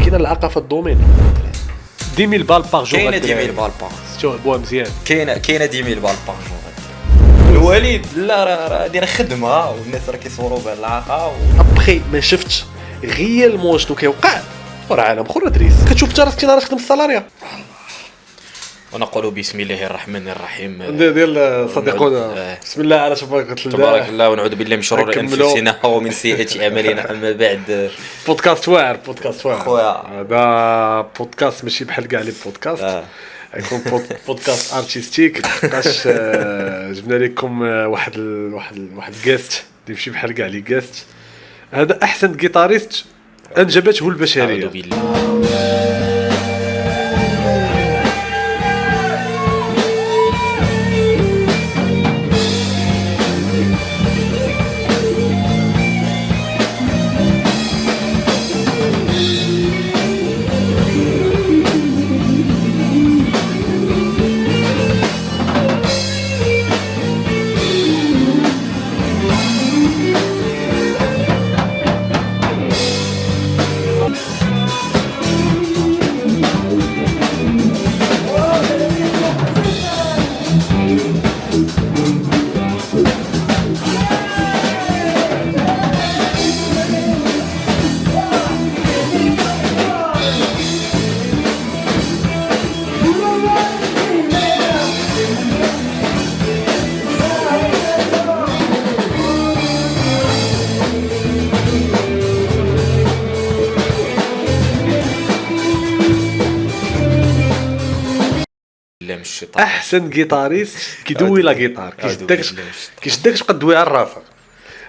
كاينه العاقه في الدومين 10000 بال باغ جور. كاينه 10000 بال باغ شو بوا مزيان. كاينه 10000 بال باغ جور. الوليد لا راه داير خدمه والناس راه كيصوروا بها العاقه ابخي ما شفتش غيالمون شنو كيوقع وراه عالم اخر ادريس. كتشوف انت راسك نهار تخدم السالاريا. ونقول بسم الله الرحمن الرحيم ديال صديقنا بسم الله على تبارك الله تبارك الله ونعوذ بالله من شرور انفسنا ومن سيئات اعمالنا. اما بعد بودكاست واعر خويا هذا بودكاست ماشي بحال كاع لي بودكاست يكون بودكاست ارتستيك باش جبنا لكم واحد الجيست اللي ماشي بحال كاع لي جيست. هذا احسن جيتاريست انجبته البشريه. أعوذ بالله. احسن جيتاريست كيدوي لا جيتار كيشدك تبقى تدوي على راسك.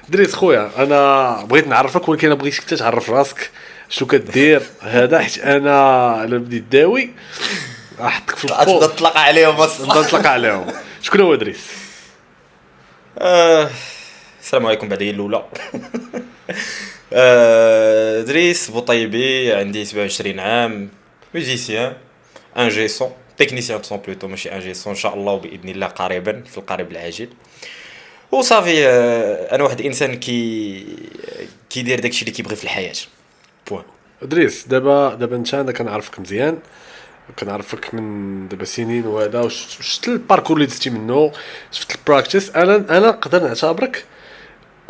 دريس خويا انا بغيت نعرفك ولكن بغيتك انت تعرف راسك شنو كدير هذا حيت انا بديت داوي احطك في البو تبدا تطلق عليهم نطلق عليهم. شكون هو دريس؟ السلام عليكم بعدي الاولى. دريس بوطيبي عندي 27 عام ميوزيسيان انجي سون تكنيسيان سون بلوتو ماشي انجي سون ان شاء الله وباذن الله قريبا في القريب العاجل. وصافي انا واحد الانسان كيدير داكشي اللي كيبغي في الحياه بوين. دريس دابا انت انا كنعرفك مزيان كنعرفك من دابا سنين وهذا شفت الباركور اللي دزتي منه شفت البراكتيس. انا نقدر نعتبرك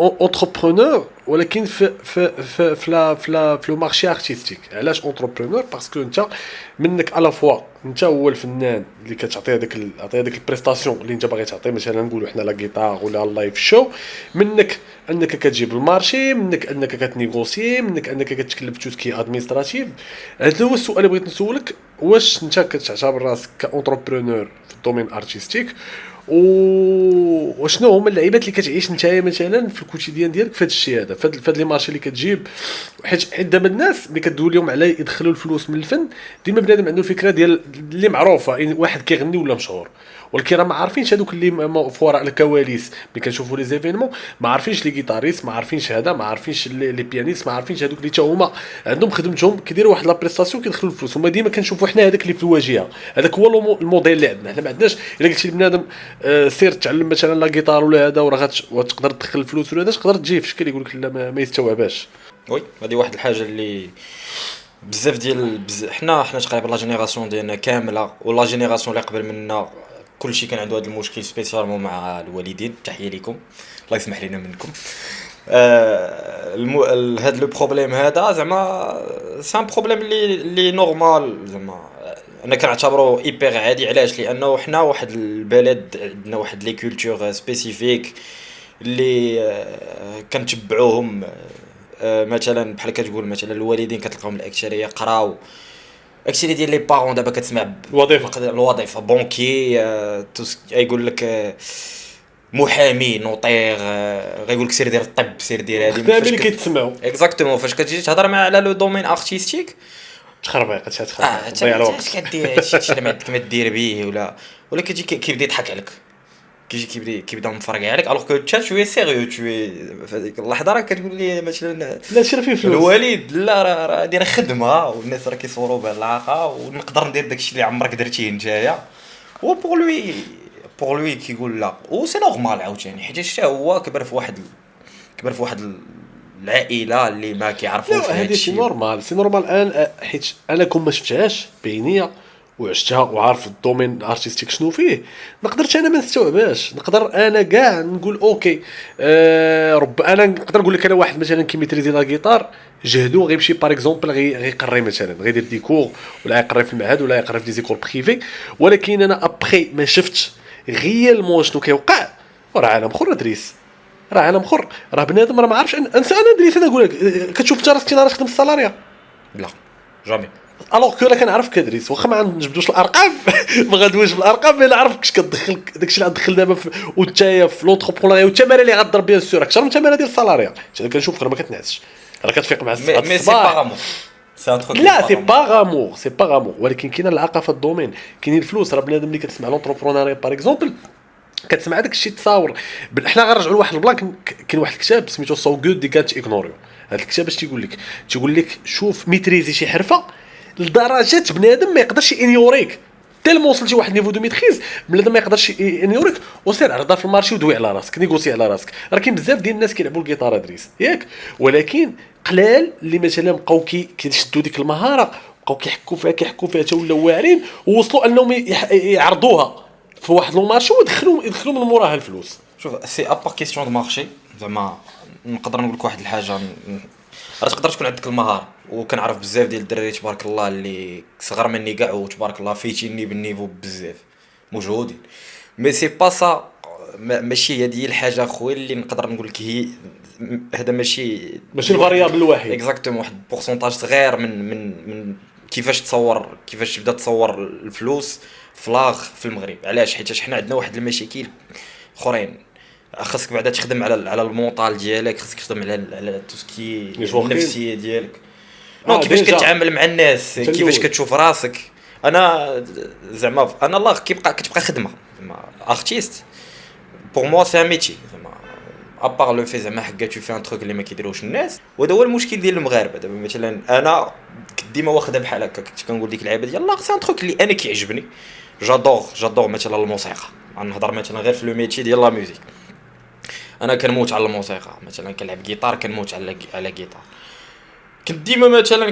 اونتربرونور ولكن في لو مارشي ارتستيك. علاش اونتربرونور؟ باسكو انت منك على فوا انت هو الفنان اللي كتعطي هذاك البريستاسيون اللي انت باغي تعطي. مثلا نقولوا حنا لا غيتار ولا اللايف شو. منك انك كتجيب المارشي، منك انك كتنيغوسي، منك انك كتكلف توسكي ادمينستراتيف. هذا هو السؤال اللي بغيت نسولك، واش انت كتعتبر راسك كاونتربرونور في الدومين ارتستيك وشنو هما اللعيبات اللي كتعيش نتايا مثلا في الكوتيديان ديالك في هذا الشيء هذا في هاد لي مارشي اللي كتجيب؟ حيت دابا الناس ملي كدوي لهم على يدخلوا الفلوس من الفن ديما بنادم عنده الفكره ديال اللي معروفه إن واحد كيغني ولا مشهور، ولكن راه ما عارفينش هذوك اللي في وراء الكواليس. ملي كنشوفوا لي زيفينمون ما عارفينش لي غيتاريست، ما عارفينش هذا، ما عارفينش لي بيانيست، ما عارفينش هذوك اللي تا هما عندهم خدمتهم كيديروا واحد لا بريستاسيون كيدخلوا الفلوس. هما ديما كنشوفوا حنا هذاك اللي في الواجهه، هذاك هو الموديل اللي عندنا. حنا ما عندناش الا قلتي لبنادم سير تعلم مثلا لا غيتار ولا هذا وراه غتقدر تدخل الفلوس ولا هذا تقدر تجي في شكل يقول لك لا ما يستوعباش. وي هذه واحد الحاجه اللي بزاف ديال حنا تقريبا لا جينيراسيون ديالنا كامله ولا جينيراسيون اللي قبل منا كلشي كان عنده هذا المشكل سبيسيالمون مع الوالدين. تحيه لكم الله يسمح لنا منكم. هذا لو بروبليم هذا زعما سان بروبليم اللي نورمال زعما انا كنعتبره ايبر عادي. علاش؟ لانه حنا واحد البلد عندنا واحد لي كولتور سبيسيفيك اللي كنتبعوهم. مثلا بحال كتقول مثلا الوالدين كتلقاهم الاكثريه قراو اكثريه ديال لي بارون. دابا كتسمع الوظيفه بونكي يقول لك محامي نوطير غيقول لك سير دير الطب سير دير هذه فاش اللي كيتسمعوا اكزاكتومون. فاش كتجي تهضر مع على لو دومين ارتستيك تخربيق تضيع الوقت كدير هادشي اللي ما عندك ما دير به ولا كيجي كيبدا يضحك عليك كيبدا مفرقع عليك الوغ كو تشات شويه سيريو شويه في هذيك اللحظه راه كتقول لي مثلا لا شرا فيه فلوس الوالد لا راه داير خدمه والناس راه كيصوروا بها العاقه ونقدر ندير داكشي اللي عمرك درتيه نتايا. و بور لوي كيقول لا و سي نورمال عاوتاني حيت حتى هو كبر في واحد العائله اللي ما كيعرفوش لا هذه سي هادشي. نورمال، سي نورمال. الان حيت انا كون ما شفتهاش بعينيا وعشتها وعارف الدومين الارتستيك شنو فيه، نقدرش انا ما نستوعبهاش. نقدر انا كاع نقول اوكي، انا نقدر نقول لك انا واحد مثلا كيميتريزي لا غيتار جهدو غيمشي باغ اكزومبل غيقري مثلا غيدير دي كور ولا يقري في المعهد ولا يقري في دي زيكول بريفي، ولكن انا ابخي ما شفتش غيالمون شنو كيوقع، وراه عالم اخر ادريس، راه عالم اخر، راه بنادم راه ما عارفش انسى انا ادريس. انا نقول لك كتشوف انت راسك نهار تخدم السالاريا، لا جامي. الوغ كو انا كنعرف كدريس واخا ما نجبدوش الارقام ما غادويش بالارقام، مي نعرف كاش كتدخل داكشي اللي غتدخل دابا وانتيا في لونتربرونيا والثماره اللي غضرب بيان سور اكثر من الثماره ديال السالاريا. انا كنشوف راه ما كتنعسش، راه كتفيق مع مي سي الصباح. با غامور، سي ان تروك لا سي با غامور، سي با غامور، ولكن كاينه العاقه في الدومين، كاينين الفلوس. راه بنادم اللي كتسمع لونتربرونيا باغ اكزومبل كتسمع داك الشيء تصاور حنا غنرجعوا لواحد البلان. كاين واحد الكتاب سميتو سو جود دي كانت اغنوريو. هذا الكتاب اش تيقول لك شوف ميتريزي شي حرفه لدرجه بنادم ما يقدرش ينيوريك، تالمون وصلتي واحد النيفو دو ميتريز بنادم ما يقدرش ينيوريك، وسير عرضها في المارشي ودوي على راسك، نيغوسي على راسك. راه كاين بزاف ديال الناس كيلعبوا الجيتار ادريس ياك، ولكن قلال اللي مثلا بقاو كيشدوا ديك المهاره، بقاو كيحكوا فيها حتى ولاو واعرين ووصلوا انهم يعرضوها في واحد لو مارشي ويدخلوا من موراها الفلوس. شوف سي ابار كيسيون دو مارشي. زعما نقدر نقول لك واحد الحاجه، راه تقدر تكون عندك المهاره، وكنعرف بزاف ديال الدراري تبارك الله اللي صغر مني كاع وتبارك الله فايتيني بالنيفو بزاف موجودين، مي سي با سا. ماشي هي الحاجه خويا اللي نقدر نقول لك هي هذا ماشي الفاريابل الوحيد. اكزاكتومون واحد بورسونتاج صغير من كيفاش تبدا تصور الفلوس فلاغ في المغرب. علاش؟ حيت حنا عندنا واحد المشاكل اخرين. خاصك بعدا تخدم على المونطال ديالك، خاصك تخدم على توسكي النفسيه ديالك، كيفاش كتعامل مع الناس، كيفاش كتشوف راسك. انا زعما انا الله كتبقى خدمه ارتيست بور موا سي ان ميتي. زعما ابار لو في زعما حكا تو في ان تروك اللي ما كيديروش الناس، وهذا هو المشكل ديال المغاربه. دابا مثلا انا كنت ديما واخدها بحال هكا، كنت كنقول ديك اللعيبه ديال لا سي ان تروك اللي انا كيعجبني. جادور مثلا الموسيقى، غنهضر مثلا غير في لو ميتي ديال لا ميوزيك. انا كنموت على الموسيقى، مثلا كنلعب جيتار كنموت على جيتار. كنت ديما مثلا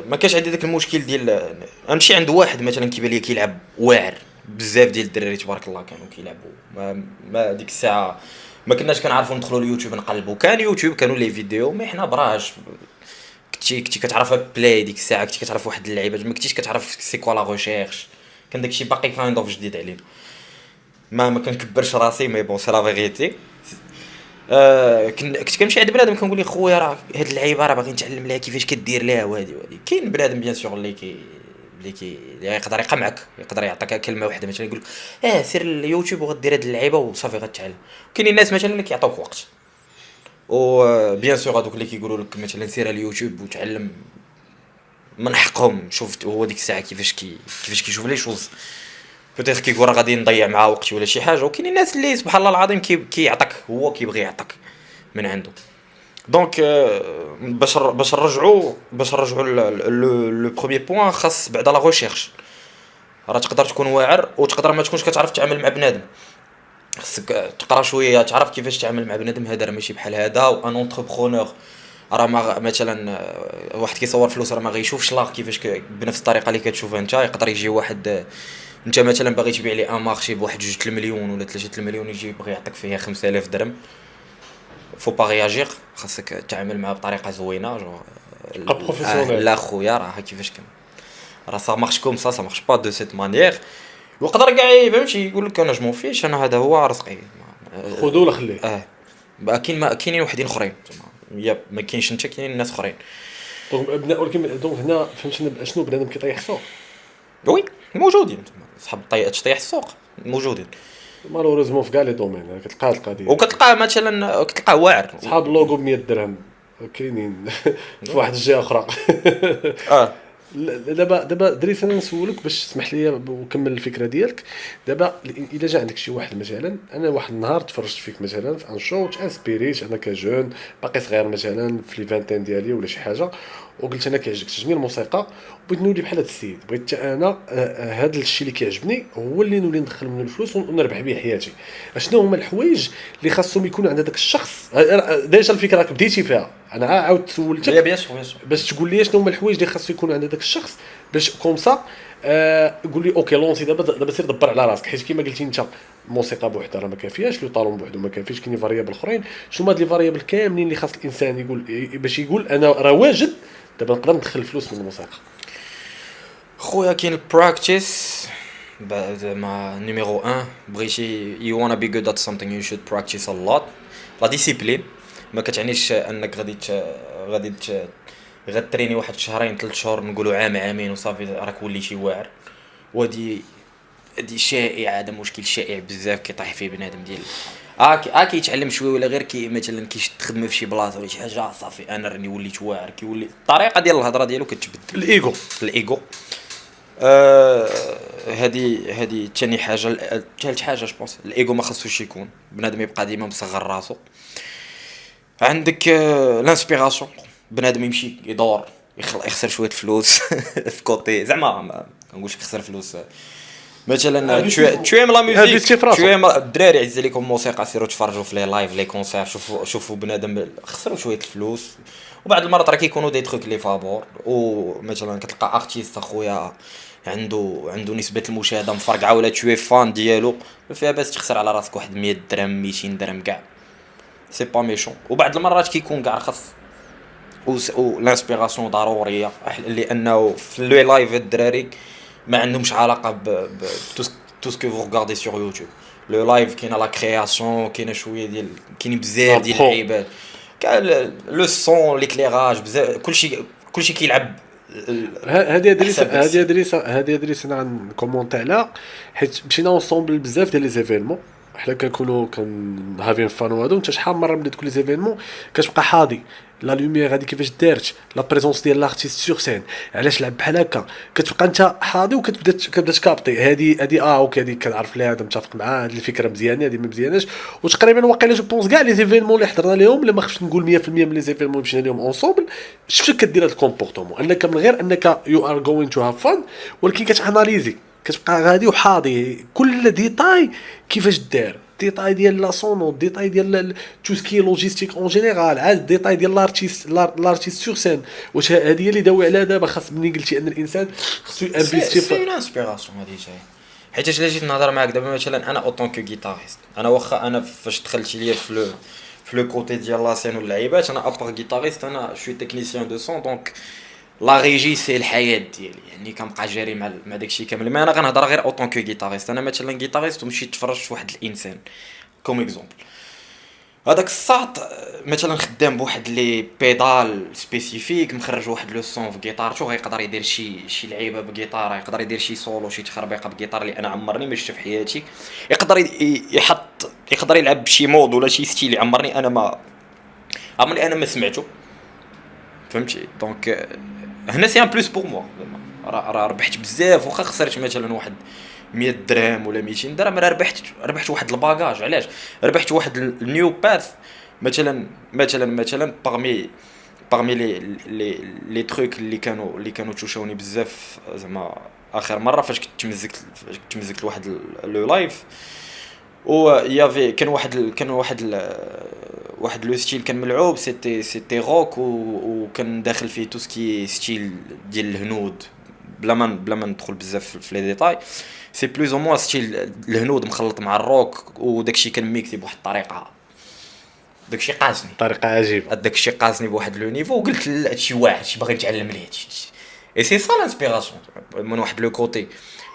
ما كانش عندي داك المشكل ديال نمشي عند واحد مثلا كيبان لي كيلعب واعر. بزاف ديال الدراري تبارك الله كانوا كيلعبوا، ما ديك الساعه ما كناش كنعرفوا ندخلوا اليوتيوب نقلبوا. كان يوتيوب كانوا لي فيديو، مي حنا براش كنتي كتعرفها بلاي ديك الساعه، كنتي كتعرف واحد اللعيبه، ما كنتيش كتعرف سي كوا لا ريشيرش. كان داكشي باقي كاين اوف جديد علينا. ما كنكبرش راسي، مي بون سي لا فيغيتي. كنت كنمشي عند بنادم كنقول لي خويا راه هاد اللعيبه راه باغي نتعلم ليها كيفاش كدير ليها وهادي. كاين بنادم بيان سور اللي يقدر يقمعك، يقدر يعطيك كلمه واحده مثلا يقول لك سير اليوتيوب وغدير هاد اللعيبه وصافي غتعلم. كاين الناس مثلا اللي كيعطوك وقت، و بيان سور هذوك اللي كيقولوا لك مثلا سير اليوتيوب وتعلم من حقهم. شفت هو ديك الساعه كيفاش كيشوف لي شوز بوتيتر كيقول راه غادي نضيع معاه وقتي ولا شي حاجه. وكاين الناس اللي سبحان الله العظيم كيعطيك، هو كيبغي يعطيك من عنده. دونك باش نرجعوا لو بروميير بوين، خاص بعدا لا ريشيرش. راه تقدر تكون واعر وتقدر ما تكونش كتعرف تعامل مع بنادم، خاصك تقرا شويه تعرف كيفاش تعامل مع بنادم. هذا راه ماشي بحال هذا. وان اونتربرونور راه مثلا واحد كيصور فلوس راه ما غيشوفش لا كيفاش بنفس الطريقه اللي كتشوفها انت. يقدر يجي واحد انت مثلا باغي تبيع لي ان مارشي بواحد 2 مليون ولا 3 مليون، يجي يبغي يعطيك فيها 5000 درهم. فو با رياجير، خاصك تتعامل معاه بطريقه زوينه جو بروفيسيونيل. لا خويا راه كيفاش كان راه سا مارش كوم سا مارش با دو سيت مانيير. ويقدر كاع فهمتي يقول لك انا جمون فيش، انا هذا هو رزقي خذو ولا خليه. كاينين وحدين اخرين ما كاينش انت، كاينين ناس اخرين. ولكن دونك هنا فهمتنا شنو بنادم كيطيح السوق. وي موجودين صحاب تطيح السوق موجودين مالوريزمون في كاع لي دومين كتلقى القضيه، وكتلقى مثلا كتلقى واعر صحاب اللوغو ب 100 درهم كاينين في واحد الجهه اخرى. دابا دريس انا نسولك باش تسمح لي وكمل الفكره ديالك. دابا الا جا عندك شي واحد مثلا، انا واحد النهار تفرجت فيك مثلا في ان شو تانسبيريت انا كجون باقي صغير مثلا في لي فانتين ديالي ولا شي حاجه، وقلت انا كيعجبني الموسيقى وبغيت نولي بحال هذا السيد، بغيت انا هذا الشيء اللي كيعجبني هو اللي نولي ندخل منه الفلوس ونربح به حياتي. شنو هما الحوايج اللي خاصهم يكونوا عند هذاك الشخص؟ ديجا الفكره راك بديتي فيها، انا عاود سولتك بيان سور باش تقول لي شنو هما الحوايج اللي خاصو يكونوا عند هذاك الشخص باش كومسا قول لي اوكي لونسي دابا سير دبر على راسك، حيت كيما قلتي انت الموسيقى بوحدها راه ما كافياش، لو طالون بوحدو ما كافيش، كاينين فاريابل اخرين. شنو هاد لي فاريابل كاملين اللي خاص الانسان يقول باش يقول انا راه واجد دابا نقدر ندخل الفلوس من الموسيقى؟ خويا كاين البراكتيس زعما نيميرو 1. بغيتي you wanna be good at something you should practice a lot. لا ديسيبلين ما كتعنيش انك غتريني واحد شهرين 3 شهور نقولوا عام عامين وصافي راك وليتي واعر. ودي هادي شائعه، هذا مشكل شائع بزاف كيطيح فيه بنادم ديال كيتعلم شويه ولا غير مثلا كيخدم في شي بلاصه ولا شي حاجه صافي انا راني وليت واعر. كيولي الطريقه ديال الهضره ديالو كتبدل، الايغو. هذه ثاني حاجه. ثالث حاجه جوبونس الايغو ما خصوش يكون، بنادم يبقى ديما مصغر راسو. عندك لانسبيراسيون، بنادم يمشي يدور يخسر شويه فلوس في كوتي زعما ما كنقولش يخسر فلوس مثلا تشوي من لا ميوزيك، تشوي الدراري عز عليكم الموسيقى سيروا تفرجوا في لي لايف لي كونسير، شوفوا بنادم خسروا شويه الفلوس. وبعض المرات راه كيكونوا دي تروك لي فابور، ومثلا كتلقى ارتيست اخويا عنده نسبه المشاهده مفرقعه ولا تشوي فان ديالو فيها باس تخسر على راسك واحد 100 درهم 200 درهم كاع سي با ميشون. وبعض المرات كيكون كاع خاص و لانسبيراسيون ضروريه، لانه في لي لايف الدراري ما عندهمش علاقه ب تو سكو فو ريغاردي سور يوتيوب. لو لايف كاينه لا كرياسيون، كاينه شويه ديال كاين بزاف ديال اللعيبات، كاع لو سون ليكليراج بزاف كلشي كيلعب. هذه ادريس انا غنكومونتي عليها، حيت مشينا اونصومبل بزاف ديال لي زيفينمون، حنا كنكونوا هافين فان وهادو. انت شحال مره ملي تكون لي زيفينمون كتبقى حاضي لا لوميير هذه كيفاش دارت، لا بريزونس ديال لارتيست سور سين علاش لعب بحال هكا، كتبقى انت حاضي كتبدا تكابطي. هذه اوكي هذه كنعرف ليها، هذا متفق معاه، هذه الفكره مزيانه، هذه ما مزياناش. وتقريبا واقيلا جو بونس كاع لي زيفينمون اللي حضرنا لهم، لا ما خفتش نقول 100% من لي زيفينمون اللي مشينا لهم اونصومبل، شفتك كدير هذا الكومبورتمون انك من غير انك يو ار جوين تو هاف فان، ولكن كتاناليزي، كتبقى غادي وحاضي كل ديتاي كيفاش دار، ديتاي ديال لا سونو، ديتاي ديال تو سكي لوجيستيك اون جينيرال، عاد ديتاي ديال لارتيست سور سين. واش هذه هي اللي داوي على دابا؟ خاص ملي قلتي ان الانسان خصو انفيستي في الانسبيراسيون هذه جاي. حيت الا جيت نهضر معاك دابا مثلا انا اوطون كو غيتاريست، انا واخا انا فاش دخلت ليا في لو كوتي ديال لا سين واللعيبات، انا ابار غيتاريست انا شوي تكنيسيان دو سون، دونك لا ريجي سي الحياه ديالي، يعني كنبقى جاري مع داكشي كامل. ما انا غنهضر غير اوطون كو غيتاريست. انا مثلا غيتاريست ومشيت تفرجت في واحد الانسان كوم اكزومبل، هذاك الساط مثلا خدام بواحد لي بيدال سبيسيفيك، مخرج واحد لو سون في غيتارتو، غيقدر يدير شي لعيبه بغيتار، يقدر يدير شي سولو شي تخربيقه بغيتار اللي انا عمرني ما شفت في حياتي، يقدر يلعب بشي مود ولا شي ستيل اللي عمرني انا ما سمعته، فهمتي؟ دونك هنا سي ان بلوس بور موا، راه ربحت بزاف، واخا خسرت مثلا واحد 100 درهم ولا 200 درهم، راه ربحت واحد الباجاج. علاش ربحت واحد النيو باث مثلا parmi لي تروك اللي كانوا توشوني بزاف زعما اخر مره فاش كنت تمزكت لواحد لو لايف، و يافي كان واحد لو ستيل كان ملعوب، سيتي روك، وكان داخل فيه تو سكي ستيل ديال الهنود بلا ما ندخل بزاف في لي ديتاي. سي بلوز او موا ستيل الهنود مخلط مع الروك، وداكشي كان ميكسي بواحد الطريقه، داكشي قاسني طريقه عجيبه، داكشي قاسني بواحد لو نيفو، وقلت لا هادشي واحد شي باغي نتعلم ليه هادشي. اي سي سا لانسبيراسيون من واحد لو كوتي،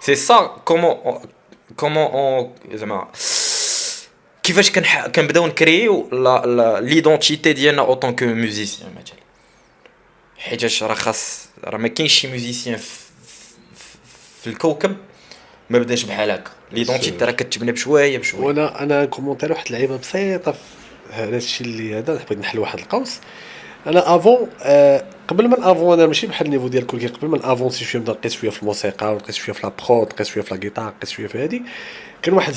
سي سا كومون زعما كيفاش كنبداو نكريو ليدونتيتي ديالنا اوطون كو ميوزيسيان مثلا. حيتاش راه ما كاينش شي ميوزيسيان في الكوكب ما بداش بحال هكا، ليدونتيتي راه كتبنى بشويه. وانا كومونتير واحد اللعيبه بسيطه في هذا الشيء اللي هذا حبيت نحل واحد القوس. انا افون قبل ما افون انا ماشي بحال النيفو ديالكم، كي قبل ما افونسي شويه نبدا نقيس شويه في الموسيقى، ونقيس شويه في لابرود، نقيس شويه في لا غيتار، نقيس شويه في هذه، كان واحد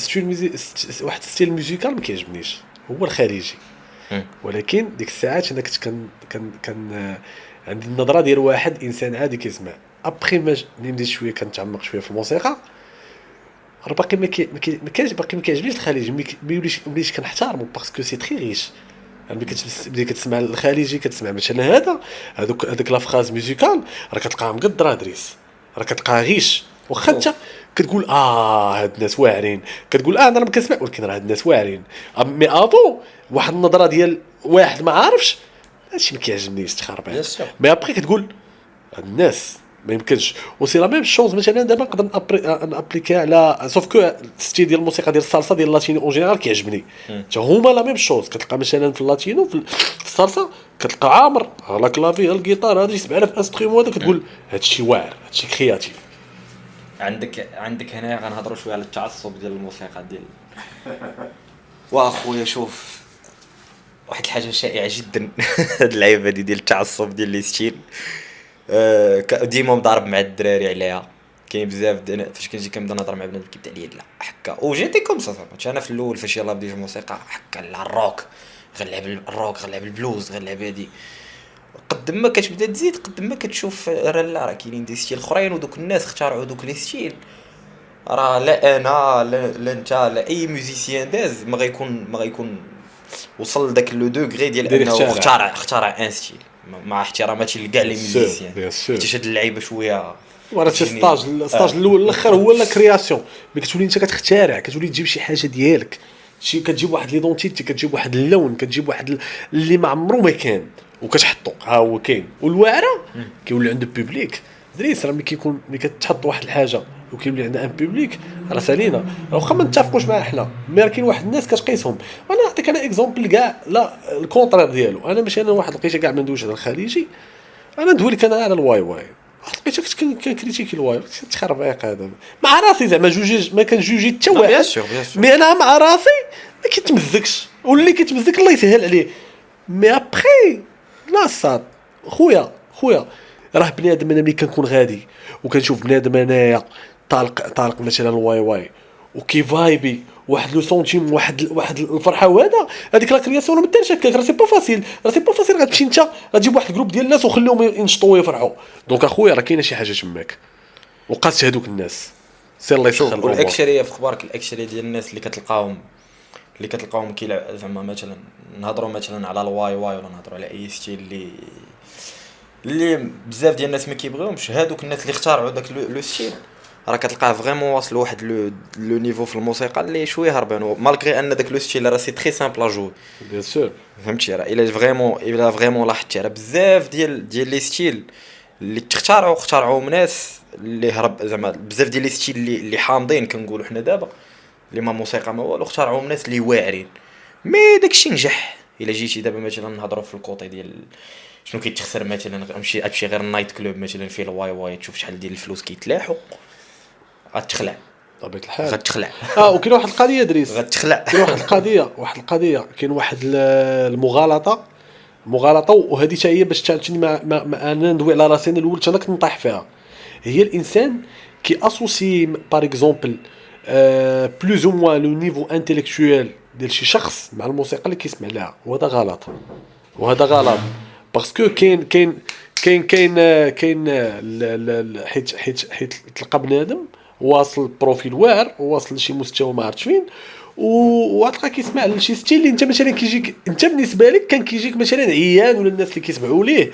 ستيل ميوزيكال ما كيعجبنيش، هو الخارجي. ولكن ديك الساعات انا كنت كان عندي النظره ديال واحد انسان عادي كيسمع ابخي ما بديت شويه كنتعمق شويه في الموسيقى، راه باقي ما كاينش باقي ما كيعجبنيش الخليجي، وليت كنحتارمو باسكو سي تري ريش. يعني ملي كتسمع الخليجي كتسمع مثلا هذاك لا فراز ميوزيكال راه كتلقاها مقدره دريس، راه كتلقاها غيش، واخا انت كتقول هاد الناس واعرين، كتقول انا ما كنسمع، ولكن راه هاد الناس واعرين. مي افو واحد النظره ديال واحد ما عارفش هادشي ما كيعجبنيش تخربيق. بيان سور. مي ابري كتقول هاد الناس ما يمكنش. وسي لا ميم شوز مثلا دابا نقدر نابليكي على سوف كو ستيل ديال الموسيقى ديال الصلصه ديال اللاتينو اون جينيرال كيعجبني حتى هما لا ميم شوز. كتلقى مثلا في اللاتينو في الصلصه كتلقى عامر لا كلافي الجيتار هذا 7000 انسترومون هذا كتقول هادشي واعر هادشي كرياتيف. عندك هنا غنهضروا شويه على التعصب ديال الموسيقى ديال واخويا. شوف واحد الحاجه شائعه جدا هاد اللعيبه ديال التعصب ديال لي ستيل. ديما مضارب مع الدراري عليها. كاين بزاف فاش كنجي كنبدا نهضر مع بنادم كيبدا ليا لا حكا وجيتي كوم سا صافي. انا في الاول فاش يلاه بديت الموسيقى حكا لا الروك غنلعب الروك غنلعب البلوز غنلعب هادي. قد ما كتبدا تزيد قد ما كتشوف راه كاينين دي ستيل اخرين ودوك الناس اخترعوا دوك لي ستيل. راه لا انا لا انت لا اي ميوزيسيان داز ما غيكون وصل لذاك لو دوغري ديال انه اخترع ان ستيل مع احتراماتي لكاع لي ميوزيسيان. حيت هاد اللعيبه شويه وراه سي ستاج الاول الاخر هو لا كرياسيون. ملي كتولي انت كتخترع كتولي تجيب شي حاجه ديالك، شي كتجيب واحد ليدونتيتي، كتجيب واحد اللون، كتجيب واحد اللي ما عمرو ما كان وكتحطو ها هو كاين. والواعره كيولي عنده بوبليك دريس. راه ملي كتحط واحد الحاجه وكيولي عندها ان بوبليك راه سالينا. واخا ما نتفقوش معاه حنا مي راه كاين واحد الناس كتقيسهم. انا نعطيك انا اكزومبل كاع لا الكونترير ديالو. انا ماشي انا واحد لقيتها كاع ما ندويش على الخليجي، انا ندوي لك انا على الواي واي. لقيتك كنكريتيكي الواي تخربيق هذا مع راسي زعما جوجي ما كنجوجي حتى واحد. مي انا مع راسي ما كيتمزكش واللي كيتمزك الله يسهل عليه. مي ابخي لا صاد خويا راه بنادم انا ملي كنكون غادي وكنشوف بنادم انايا طالق مثلا الواي واي وكيفايبي واحد لو سونتيم واحد الفرحه وهذا هذيك لا كرياسيون ما دارش هكاك. راه سي با فاسيل غتمشي انت غتجيب واحد الجروب ديال الناس وخليهم ينشطوا ويفرحوا. دونك اخويا راه كاينه شي حاجه تماك وقاس هذوك الناس سير الله يسخر. والاكثريه في اخبارك الاكثريه ديال الناس اللي كتلقاهم كيلعب زعما مثلا نهضروا مثلا على الواي واي ولا نهضروا على اي ستيل اللي بزاف ديال الناس ما كيبغيوهمش. هادوك الناس اللي اخترعوا داك لو ستيل راه كتلقاه فريمون واصل لواحد لو نيفو في الموسيقى اللي شويه هربان مالغري ان داك لو ستيل راه سي تري سامبل ا جو. بيان سور فهمتي راه الا فريمون لاحظتي راه بزاف ديال لي ستيل اللي اخترعوا ناس اللي هرب زعما بزاف ديال لي ستيل اللي حامضين كنقولوا حنا دابا اللي ما موسيقى ما والو اخترعوا ناس اللي واعرين. مي داكشي نجح. الا جيتي دابا مثلا نهضروا في الكوطي ديال شنو كيتخسر مثلا امشي غير النايت كلوب مثلا فيه الواي واي تشوف شحال ديال الفلوس كيتلاحوا غتخلع طبيعه الحال غتخلع. وكاين واحد القضيه دريس غتخلع. كاين واحد القضيه كاين واحد المغالطه وهذه حتى هي باش تعاوني ما انا ندوي على راسي انا الاول انا كنطيح فيها. هي الانسان كي اسوسي بار اكزومبل بلوز او موان لو نيفو انتيليكتويل ديال شي شخص مع الموسيقى اللي كيسمع لها وهذا غلط باسكو كاين حيت تلقى بنادم واصل بروفيل واعر وواصل لشي مستوى ما عرفتش فين وغتلقى كيسمع لشي ستيل اللي انت مثلا كيجيك انت بالنسبه لك كان كيجيك مثلا عيان ولا الناس اللي كيسمعوا ليه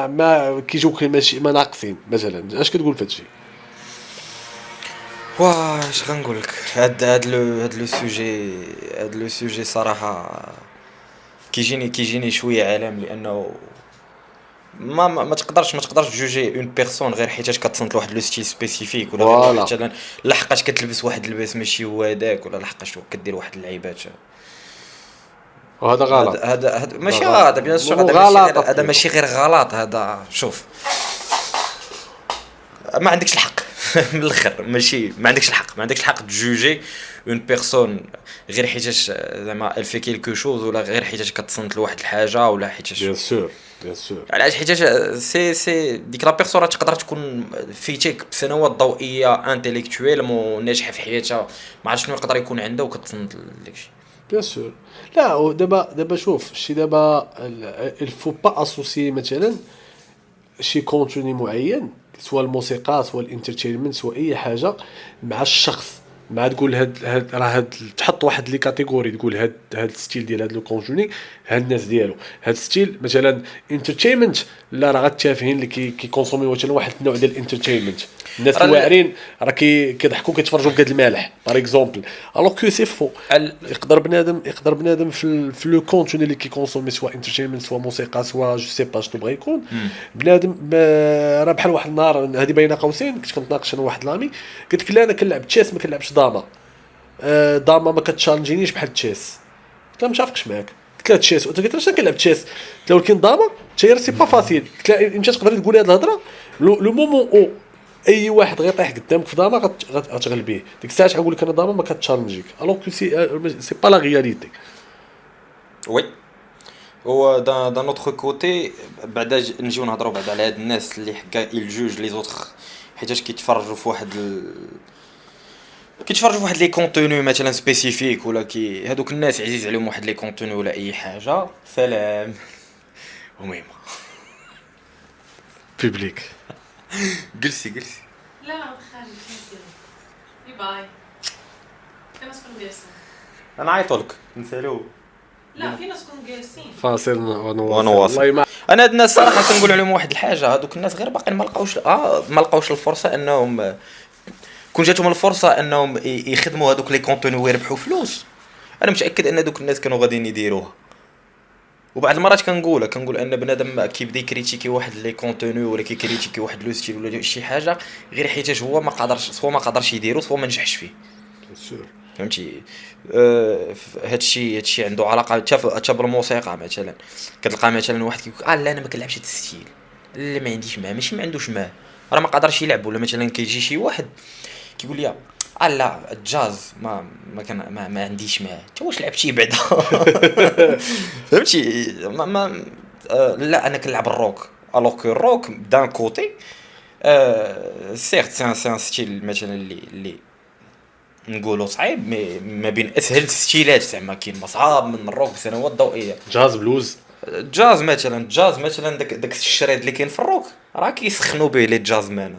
ما كيجوك ماشي ما ناقصين مثلا. اش كتقول في هادشي؟ واش غنقول لك هاد لو سوجي صراحه كيجيني شويه عالم لانه ما تقدرش تجوجي اون بيرسون غير حيتاش كتصنت لواحد لو ستيل سبيسيفيك ولا غير مثلا لحقاش كتلبس واحد اللباس ماشي هو هذاك ولا لحقاش كدير واحد اللعيبات. وهذا غلط. هذا ماشي غلط بيان سور. هذا ماشي غير غلط. هذا شوف ما عندكش الحق من الاخر ماشي ما عندكش الحق تجوجي اون بيرسون غير حيتاش زعما الفي كيلكو شوز ولا غير حيتاش كتصنت لواحد الحاجه ولا حيتاش بيان سور علاش حيتاش سي ديك لا بيرسون تقدر تكون فيتيك بسنوات ضوئيه انتيليكتويل ناجحه في حياتها ما عرفتش شنو يقدر يكون عنده وكتصنت داكشي. بيان سور. لا دابا شوف شي دابا الفو با اسوسي مثلا شي كونتوني معين، سواء الموسيقى سواء الانترتينمنت سواء اي حاجه، مع الشخص. مع تقول هاد راه هاد تحط واحد لي كاتيجوري، تقول هاد الستيل ديال هاد لو كونجوني هاد الناس ديالو، هاد الستيل مثلا انترتينمنت، لا راه غاتافهين اللي كيكونسومي مثلا واحد النوع ديال الانترتينمنت. الناس راه الواعرين راه كيضحكوا كيتفرجوا في قد المالح باغ اكزومبل، الوغ كو سي فو. يقدر بنادم في لو كونتوني اللي كيكونسومي سواء انترتينمنت سواء موسيقى سواء جو سي با شنو بغا يكون بنادم راه بحال واحد النهار هذه بين قوسين كنت كنتناقش انا واحد لامي، قلت لك لا انا كنلعب تشيس ما كنلعبش داما. داما ما كتشالنجينيش بحال تشيس. قلت لها مشافقش معاك، قلت لها تشيس وانت قلت لها انا كنلعب تشيس، قلت لها ولكن داما تاير سي با فاسيل. قلت لها انت تقدري تقولي هذه الهضره لو مومون او اي واحد غيطيح قدامك في داما غتغلبيه، ديك الساعه غنقول لك انا داما ما كتشالنجيك الوغ كو سي با لا رياليتي. وي. و دان اوتر كوتي بعدا نجيو نهضروا بعدا على هاد الناس اللي حكا يلجوج لي زوتر حيتاش كيتفرجوا في واحد كيتفرجوا في واحد لي كونتوني مثلا سبيسيفيك، ولا هادوك الناس عزيز عليهم واحد لي كونتوني ولا اي حاجه سلام. المهم بيبليك. جلسي لا خارج باي باي. فين نكونوا جالسين؟ انا عيطولك نسالو. لا فين نكونوا جالسين؟ فاصل ونواصل. والله ما انا هاد الناس صراحه كنقول عليهم واحد الحاجه، هادوك الناس غير باقيين ما لقاوش الفرصه انهم كون جاتهم الفرصه انهم يخدموا هادوك لي كونتوني ويربحوا فلوس. انا متاكد ان دوك الناس كانوا غاديين يديروها. وبعض المرات كنقول ان بنادم كيبدا يكريتيكي واحد لي كونتوني ولا كيكريتيكي واحد لو ستيل ولا شي حاجه غير حيتاش هو ما قدرش يديرو سوا ما نجحش فيه. سور. فهمتي؟ هادشي عنده علاقه حتى بالموسيقى. مثلا كتلقى مثلا واحد كيقول لا انا ما كنلعبش هاد الستيل، لا ما عنديش معاه، ماشي ما عندوش معاه، راه ما قدرش يلعب. ولا مثلا كيجي شي واحد كيقول لي لا الجاز ما عنديش معاه، انت واش لعبتي بعدا؟ فهمتي؟ لا انا كنلعب الروك، الوغ كو الروك دان كوتي سيرت سي ان ستيل مثلا اللي نقولوا صعيب، ما بين اسهل الستيلات زعما كاين مصعب من الروك سنوات ضوئيه. جاز بلوز. جاز مثلا داك الشريط اللي كاين في الروك راه كيسخنوا به لي جاز مان.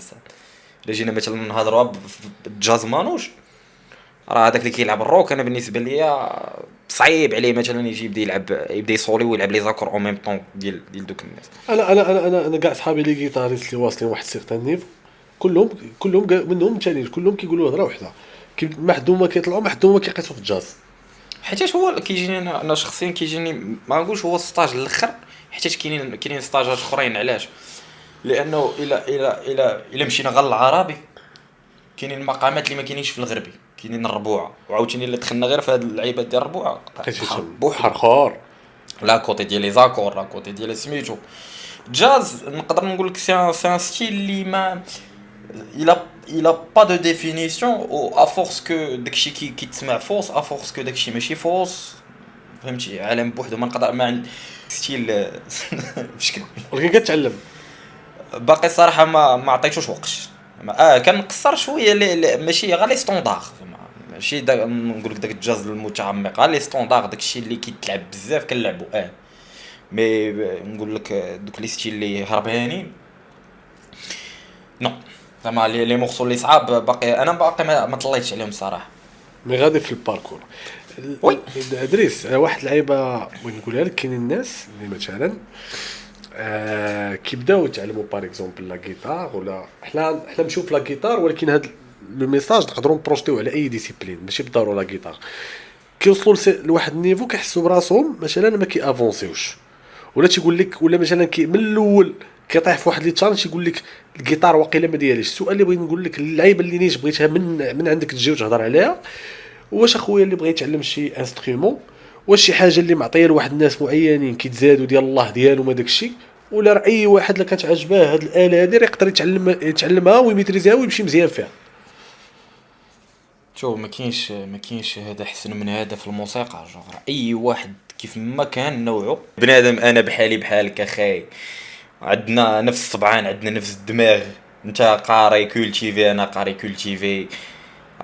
الا جينا مثلا نهضروا بالجاز مانوش، راه هذاك اللي كيلعب الروك انا بالنسبه ليا صعيب عليه مثلا يجي يبدا يصولي ويلعب لي زاكور او ميم طون ديال دوك الناس. انا كاع صحابي لي جيتاريست اللي واصلين واحد سيغتان نيفو كلهم منهم ثاني كلهم كيقولوا هضره وحده، ما حدهم ما كيطلعوا ما حدهم ما كيقيسوا في الجاز. حيتاش هو كيجيني انا شخصيا كيجيني ما نقولش هو السطاج الاخر، حيتاش كاينين سطاجات اخرين. علاش؟ لانه الى مشينا غير العربي كاينين المقامات اللي ما كاينينش في الغربي، كاينين الربوعه. وعاوتاني الا دخلنا غير في هاد اللعيبات ديال الربوعه بحر خور لا كوتي ديال لي زاكور لا كوتي ديال سميتو جاز. نقدر نقول لك سي ان ستيل اللي ما il a pas de définition à force que داكشي كيتسمع فوس à force que داكشي ماشي فوس. فهمتي؟ عالم بوحدو ما نقدر ما عند ستيل بشكل. ولكن كتعلم باقي الصراحه ما عطيتوش وقت. كنقصر شويه ماشي غير لي ستوندار، ماشي نقول لك داك الجاز المتعمق، غير لي ستوندار داكشي اللي كيتلعب بزاف كنلعبو مي نقول لك دوك لي ستيل اللي هربانين نو زعما لي مورسو اللي صعاب باقي ما طليتش عليهم الصراحه. مي غادي في الباركور. وي. ادريس واحد اللعيبه بغيت نقولها لك، كاينين الناس اللي مثلا كيبداو يتعلموا باغ اكزومبل لا غيتار، ولا حنا نشوف لا غيتار، ولكن هاد لو ميساج نقدروا نبروجيتيو على اي ديسيبلين ماشي بالضروره لا غيتار. كيوصلوا لواحد النيفو كيحسوا براسهم مثلا ما كيافونسيوش، ولا تيقول لك ولا مثلا من الاول كيطيح في واحد لي تشالنج يقول لك الجيتار واقيلا ما دياليش. السؤال اللي بغيت نقول لك اللعيبه اللي نيت بغيتها من عندك تجي وتهضر عليها، واش اخويا اللي بغى يتعلم شي انسترومون واش شي حاجه اللي معطيه لواحد الناس معينين كيتزادوا ديال الله ديالهم هذاك الشيء، ولا راه اي واحد اللي كانت عجباه هاد الاله هادي يقدر يتعلمها ويميتريزيها ويمشي مزيان فيها. شوف ما كاينش هذا احسن من هذا في الموسيقى. جوغ اي واحد كيف ما كان نوعه بنادم، انا بحالي بحالك اخاي، عندنا نفس الصبعان، عندنا نفس الدماغ. انت قاري كولتيفي، انا قاري كولتيفي،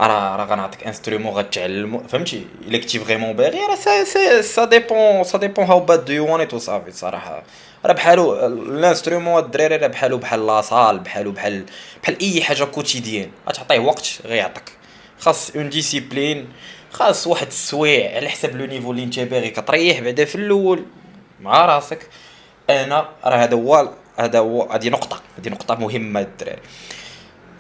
راه غنعطيك انسترومون غتعلم فهمتي الا كنتي فريمون باغي راه سا ديبون هاو باد دو يو وان ات صافي صراحه راه بحالو الانسترومون الدراري راه بحال لاصال بحال اي حاجه كوتيديان غتعطيه وقت غيعطيك خاص اون ديسيبلين خاص واحد السوايع على حسب لو نيفو اللي انت باغي كتريح بعدا في الاول مع راسك انا راه هذا هو هذه نقطه مهمه الدراري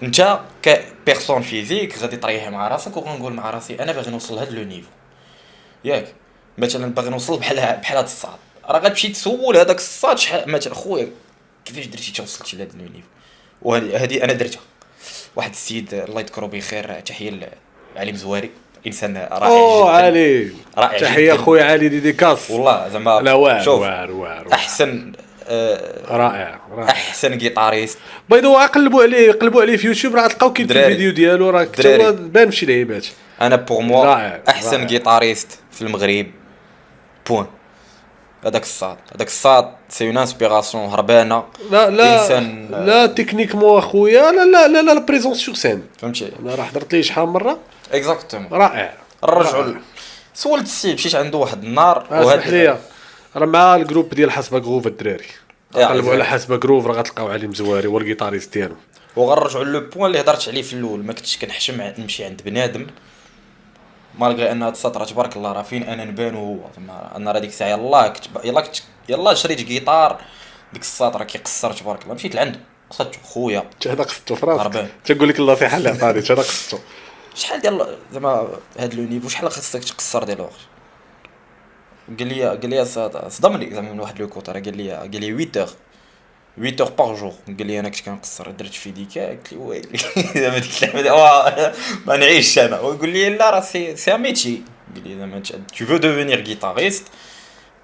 انت كبيرسون فيزيك غادي تريح مع راسك وغنقول مع راسي انا باغي نوصل لهذا لو نيفو ياك مثلا باغي نوصل بحال هاد الصاد راه غتمشي تسول هذاك الصاد شحال مثلا خويا كيفاش درتي توصلتي لهذا لو نيفو وهذه انا درتها واحد السيد الله يذكره بخير تحيه لعلي مزواري انسان رائع او جدا علي رائع تحيه جدا خويا علي ديديكاس والله لا زعما واعر شوف واعر واعر احسن رائع احسن جيتاريست بيضوا قلبوا عليه في يوتيوب راه تلقاو كاين دراري. الفيديو ديالو راه دراري. هو بان فشي لعيبات انا بوغ موا رائع، احسن رائع. جيتاريست في المغرب بوين هذاك الصاد سي اون انسبيراسيون هربانه لا انسان لا تكنيكمون اخويا لا لا بريزونس سور سين فهمتي انا راه حضرت ليه شحال من مره اكزاكتومون رائع الرجل سولت السيد مشيت عنده واحد النهار اسمح لي راه مع الجروب ديال حسبه جروف الدراري يا قلبوا على عزيزي. حسبه جروف راه غتلقاو علي مزواري هو الجيتاريست ديالو وغنرجعوا لو بوين اللي هضرت عليه في الاول ما كنتش كنحشم نمشي عند بنادم مالغري ان هاد السطر تبارك الله راه فين انا نبان وهو زعما انا راه ديك الساعه يلاه شريت جيتار ديك الساط راه كيقصر تبارك الله مشيت لعنده قصدت خويا هذا قصتو في راسك هربان. تنقول لك النصيحه اللي عطاني هذا قصتو شحال ديال زعما هاد لو نيفو شحال خاصك تقصر ديال الوقت قال لي صدمني زعما من واحد لو كوط راه قال لي 8 اور 8 اور باغ جور قال لي انا كنت كنقصر درت في ديكا قلت لي ويلي زعما ديك اللعبه ما نعيش انا ويقول لي لا راه سي ان ميتي قال لي زعما tu veux devenir guitariste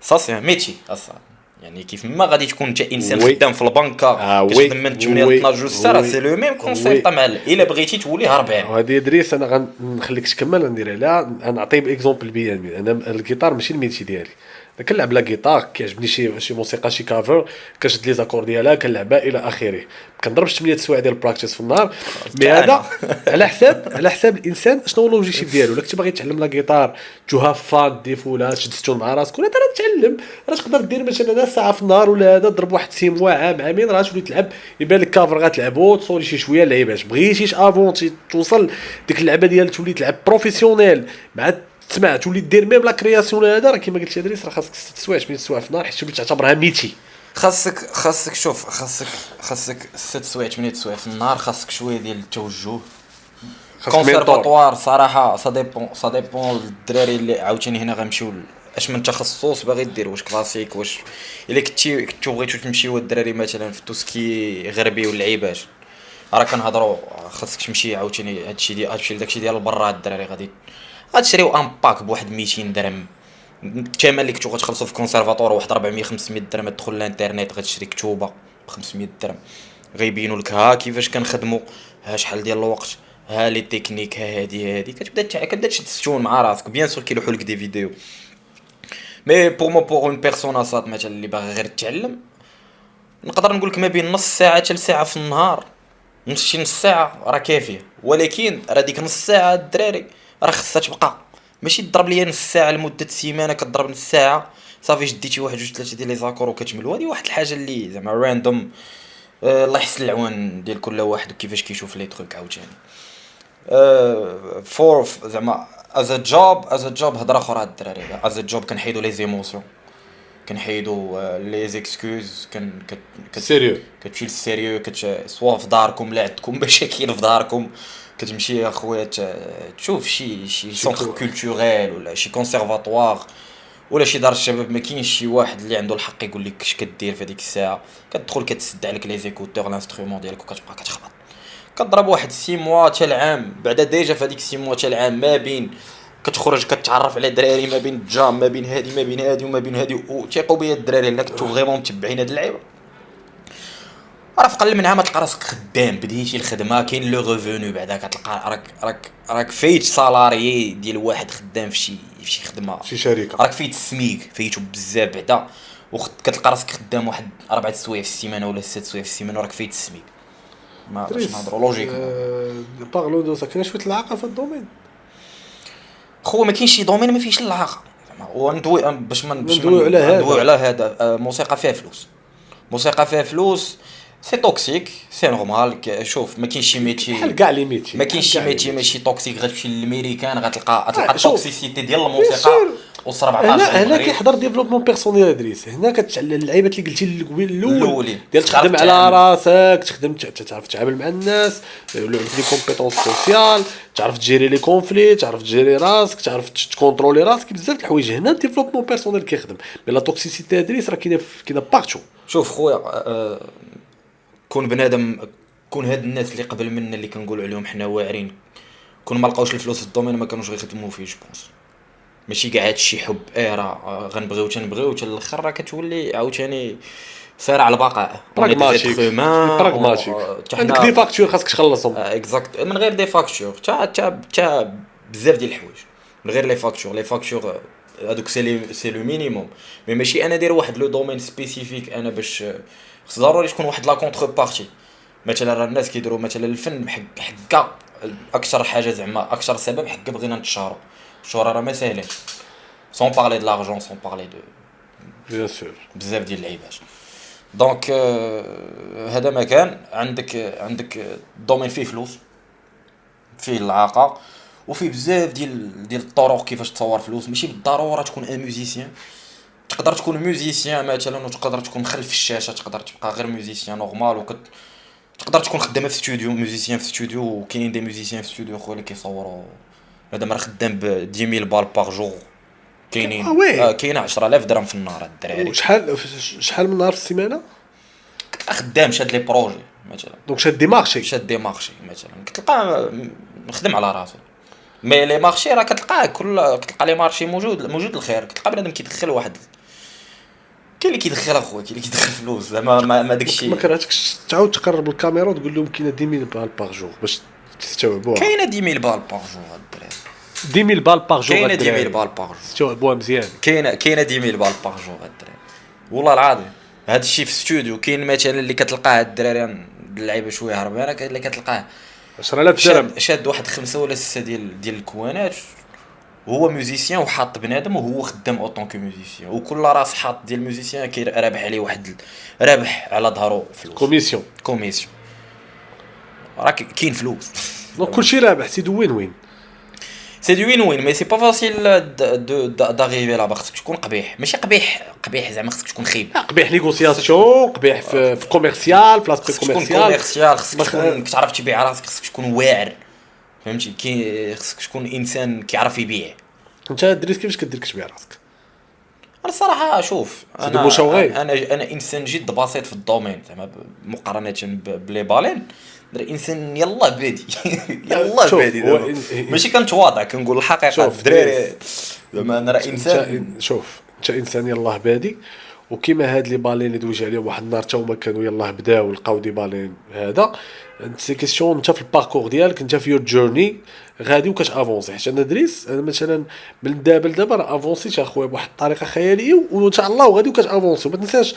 ça c'est un métier اصلا يعني كيف ما غادي تكون انت انسان وي. خدام في البنكه وي. كتخدم من 8 ل وي. 12 ساعه وي. سي لو ميم كونسيبت معلم الا بغيتي تولي هربان وهذه ادريس انا غنخليك تكمل ندير عليها نعطي باكزومبل بيان انا الجيتار ماشي الميتي ديالي انا كنلعب لا جيتار كيعجبني شي موسيقى شي كافر كنشد لي زاكور ديالها كنلعبها الى اخره كنضربش 8 سوايع ديال البراكتيس في النهار مي هذا على حساب الانسان شنو هو لوجيكتيف ديالو الا كنت باغي تعلم لا جيتار تو هاف فان دي فولا تشد ستون مع راسك ولا راه تعلم راه تقدر دير مثلا ساعه في النهار ولا هذا ضرب واحد 6 موا عامين راه تولي تلعب يبان لك كافر غتلعبو تصوري شي شويه لعيبات بغيتيش افونتي توصل ديك اللعبه ديال تولي تلعب بروفيسيونيل مع تسمع تولي دير ميم لا كرياسيون هذا راه كيما قلت ادريس راه خاصك 6 سوايع 8 سوايع في النهار حيت تولي تعتبرها ميتي خاصك شوف خاصك 6 سوايع 8 سوايع في النهار خاصك شويه ديال التوجه كونسيرفاتوار صراحه سا ديبون الدراري اللي عاوتاني هنا غنمشيو اش من تخصص باغي دير واش كلاسيك واش الا كنتو بغيتو تمشيو الدراري مثلا في توسكي غربي واللعيبات راه كنهضروا خاصك تمشي عاوتاني هادشي داكشي ديال برا الدراري غتشريو ان باك بواحد 200 درهم الثمن اللي كنتو غتخلصوا في كونسيرفاتوار واحد 400 500 درهم تدخل للانترنيت غتشري كتوبه ب 500 درهم غيبينوا لك ها كيفاش كنخدموا ها شحال ديال الوقت ها لي تكنيك ها هادي كتبدا تشد ستون مع راسك بيان سور كيلوحوا لك دي فيديو مي بور اون بيرسون اصاط مثلا اللي باغي غير تتعلم نقدر نقول لك ما بين نص ساعه حتى لساعه في النهار نص ساعه راه كافيه ولكن راه ديك نص ساعه الدراري راه خصها تبقى ماشي تضرب ليا نص ساعه لمده سيمانه كضرب نص ساعه صافي جديتي واحد جوج ثلاثه ديال لي زاكور وكتمل هذه واحد الحاجه اللي زعما راندوم الله يحسن العوان ديال كل واحد وكيفاش كيشوف لي تروك عاوتاني فور زعما از جوب هضره اخرى الدراري از جوب كنحيدوا لي زيموسيون كنحيدوا لي زيكسكوز سيريو كتمشي للسيريو سوا في داركم لا عندكم مشاكل في داركم كتمشي اخويا تشوف شي سونتر كولتوريل ولا شي كونسيرفاتوار ولا شي دار الشباب ما كاينش شي واحد اللي عنده الحق يقول لك اش كدير في هذيك الساعه كتدخل كتسد عليك لي زيكوتور الانسترومون ديالك وكتبقى كتخبط كضرب واحد 6 موا حتى العام بعدا ديجا في هذيك 6 موا حتى العام ما بين كتخرج كتعرف على دراري ما بين الجام ما بين هادي وما بين هادي وثيقوا بيا الدراري الا كنتو فريمون متبعين هاد اللعيبه راه في قل من عام تلقى راسك خدام بديتي الخدمه كاين لو ريفونو بعدا كتلقى راك فايت سالاريي ديال واحد خدام في شي خدمه شي شركه راك فايت السميك فايتو بزاف بعدا كتلقى راسك خدام واحد 4 سوايع في السيمانه ولا 6 سوايع في السيمانه وراك فايت السميك ما باش نهضروا لوجيك. بارلو دو سا كاين شويه العاقه في الدومين. خو ما كاينش شي دومين ما فيهش العاقه زعما. وندوي باش ما ندويو على هذا. ندويو على هذا. موسيقى فيها فلوس، موسيقى فيها فلوس، سي توكسيك سي نورمال. شوف ما كاينش شي ميتي، بحال كاع لي ميتي، ما كاينش شي ميتي ماشي توكسيك. غتمشي للامريكان غتلقى شوف. التوكسيسيتي ديال الموسيقى و14 هنا كيحضر ديفلوبمون بيرسونيل ادريس. هنا كتعلم اللعيبات اللي قلتي الأولين. ديال تخدم على راسك، تخدم تعرف تتعامل مع الناس، عندك لي كومبيتونس سوسيال، تعرف تجيري لي كونفلي، تعرف تجيري راسك، تعرف تكونترولي راسك. بزاف د الحوايج هنا الديفلوبمون بيرسونيل كيخدم. مي لا توكسيسيتي ادريس راه كاينه بارتو. شوف خويا، كون بنادم، كون هاد الناس اللي قبل منا اللي كنقولوا عليهم حنا واعرين، كون ما لقاوش الفلوس في الدومين ما كانوش غيخدموا فيه. جو بونس ماشي كاع هادشي حب راه غنبغيو تنبغيو حتى الاخر، راه كتولي عاوتاني صراع على البقاء. براغماتيك. عندك دي فاكتور خاصك تخلصهم. اكزاكت. من غير دي فاكتور تا بزاف ديال الحوايج. من غير لي فاكتور هذوك سي لو مينيموم. مي ماشي انا داير واحد لو دومين سبيسيفيك انا باش خص ضروري تكون واحد لا كونتر بارتي. مثلا راه الناس كيديروا مثلا الفن حكا اكثر حاجه زعما اكثر سبب حكا بغينا نتشارو. الشهره راه ما ساهلاش، سون بارلي دو لارجون، سون بارلي دو بيان سور بزاف ديال اللعيبات. دونك هذا ما كان عندك الدومين فيه فلوس، فيه العاقه، وفيه بزاف ديال الطرق كيفاش تصور فلوس. ماشي بالضروره تكون ان ميوزيسيان، تقدر تكون ميوزيسيان مثلا وتقدر تكون خلف الشاشه، تقدر تبقى غير ميوزيسيان نورمال، تقدر تكون خدامه في ستوديو، ميوزيسيان في ستوديو. وكاينين دي ميوزيسيان في ستوديو خويا اللي كيصوروا هذا مرة خدام ب 10000 بال باغ جور. كاينين كاين 10000 درهم في النهار الدراري. وشحال من نهار في السيمانه خدام شاد لي بروجي مثلا. دونك شاد دي مارشي مثلا كتلقى نخدم على راسو. مي لي مارشي راه كتلقى كتلقى لي مارشي موجود الخير. كتلقى بنادم كيدخل واحد، كاين اللي كيدخل اخويا، كاين اللي كيدخل فلوس زعما ما داكشي. ما كرهتكش تعاود تقرب الكاميرا وتقول لهم كاينه 10000 بال باغ جور باش تستوعبوها. كاينه 10000 بال باغ جور الدراري. 10000 بال باغ جور. كاينه 10000 بال باغ جور استوعبوها مزيان. كاينه 10000 بال باغ جور الدراري والله العظيم. هذا الشيء في ستوديو. كاين مثلا اللي كتلقاه الدراري اللعيبه شويه هربانه اللي كتلقاه 10000 درهم شاد واحد 5 ولا 6 ديال الكوانات، وهو ميوزيسيان وحاط بنادم وهو خدام اوطون كو ميوزيسيان، وكل راس حاط ديال الميوزيسيان كيرابح عليه واحد رابح على ظهره فلوس. كوميسيون راه كاين فلوس. دونك كلشي رابح. سي دو وين سي دو وين مي سي با فاسيل داريفي لا. خصك تكون قبيح، ماشي قبيح زعما خصك تكون خايب. قبيح نيغوسياسيون، قبيح في كوميرسيال، بلاص كوميرسيال. خصك تكون كتعرف تبيع راسك، خصك تكون واعر فهمتي. خصك تكون انسان كيعرف يبيع. انت دريس كيفاش كدير كتبيع راسك؟ انا الصراحه شوف انا انسان جد بسيط في الدومين زعما مقارنه بلي بالين. انسان يلا بادي يلا بادي ماشي كنتواضع، كنقول الحقيقه الدراري زعما انا راه انسان. شوف انت انسان يلاه بادي، وكيما هاد لي بالين اللي دويت عليهم واحد النهار تا هما كانوا يلاه بداو لقاو دي بالين. هذا سي كيسيون انت في الباركور ديالك، انت في يور جورني غادي وكتافونسي. حيت انا دريس انا مثلا من دابا لدابا راه افونسيت اخويا بواحد الطريقه خياليه، وان شاء الله وغادي وكتافونسي. وما تنساش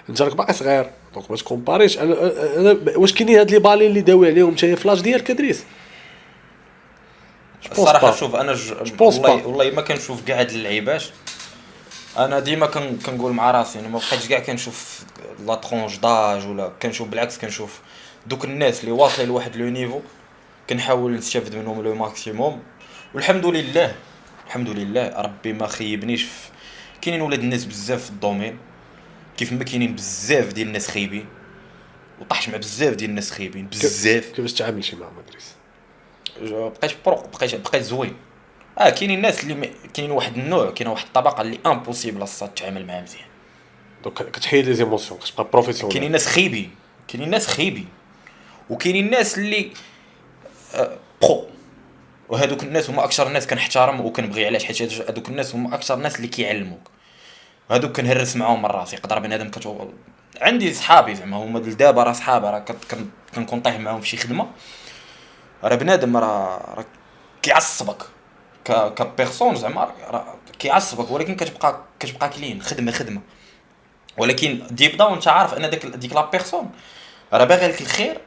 انت راك باقي صغير، دونك ما تكومباريش. انا واش كاينين هاد لي بالين اللي داوي عليهم نتايا فلاش ديالك ادريس؟ الصراحه شوف انا والله ما كنشوف كاع هاد اللعيبات. انا ديما كنقول مع راسي انا ما بقيتش كاع كنشوف لا طرونج داج ولا كنشوف، بالعكس كنشوف دوك الناس اللي واصلين لواحد لو نيفو كنحاول نستافد منهم لو ماكسيموم. والحمد لله ربي ما خيبنيش. كاينين ولاد الناس بزاف في الدومين، كيف ما كاينين بزاف ديال الناس خايبين، وطحش مع بزاف ديال الناس خايبين بزاف. كيفاش تعامل شي معهم ادريس؟ بقيت زوين. كاينين الناس اللي كاين واحد النوع، كاين واحد الطبقه اللي امبوسيبل اصلا تتعامل معها مزيان. دونك كتحيد لي زيموسيون، كتبقى بروفيسيونيل. كاينين ناس خايبين وكاينين الناس اللي برو، وهذوك الناس هما اكثر الناس كنحترم وكنبغي. علاش؟ حيت هذوك الناس هما اكثر الناس اللي كيعلموك. هذوك كنهرس معاهم من راسي. يقدر بنادم عندي صحابي زعما هما دابا راه صحابه، راه كنكون طايح معاهم في شي خدمه، راه بنادم راه كيعصبك كبيرسون زعما راه كيعصبك، ولكن كتبقى كلين خدمه. ولكن ديب داون انت عارف ان ديك لا بيرسون راه باغي لك الخير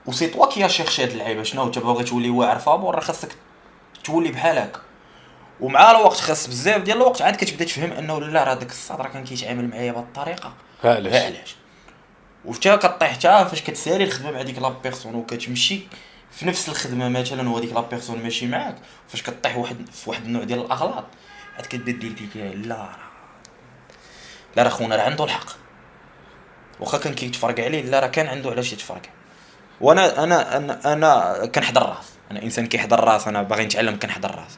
وسي طوا كي شيرشي هاد اللعيبه شنو انت باغي تولي واعر فابور راه خاصك تولي بحال هكا. ومع الوقت خاص بزاف ديال الوقت عاد كتبدا تفهم انه لا راه داك الصاد راه كان كيتعامل معايا بهاد الطريقه علاش وفتا كطيح حتى فاش كتسالي الخدمه مع ديك لا بيرسون وكتمشي في نفس الخدمه مثلا وهذيك لا بيرسون ماشي معاك فاش كطيح في واحد النوع ديال الاغلاط عاد كتبدا دير ديك لا راه خونا راه عنده الحق واخا كان كيتفرق عليه لا راه كان عنده علاش يتفرق. وانا انا كنحضر الراس انا انسان كيحضر الراس انا باغي نتعلم كنحضر الراس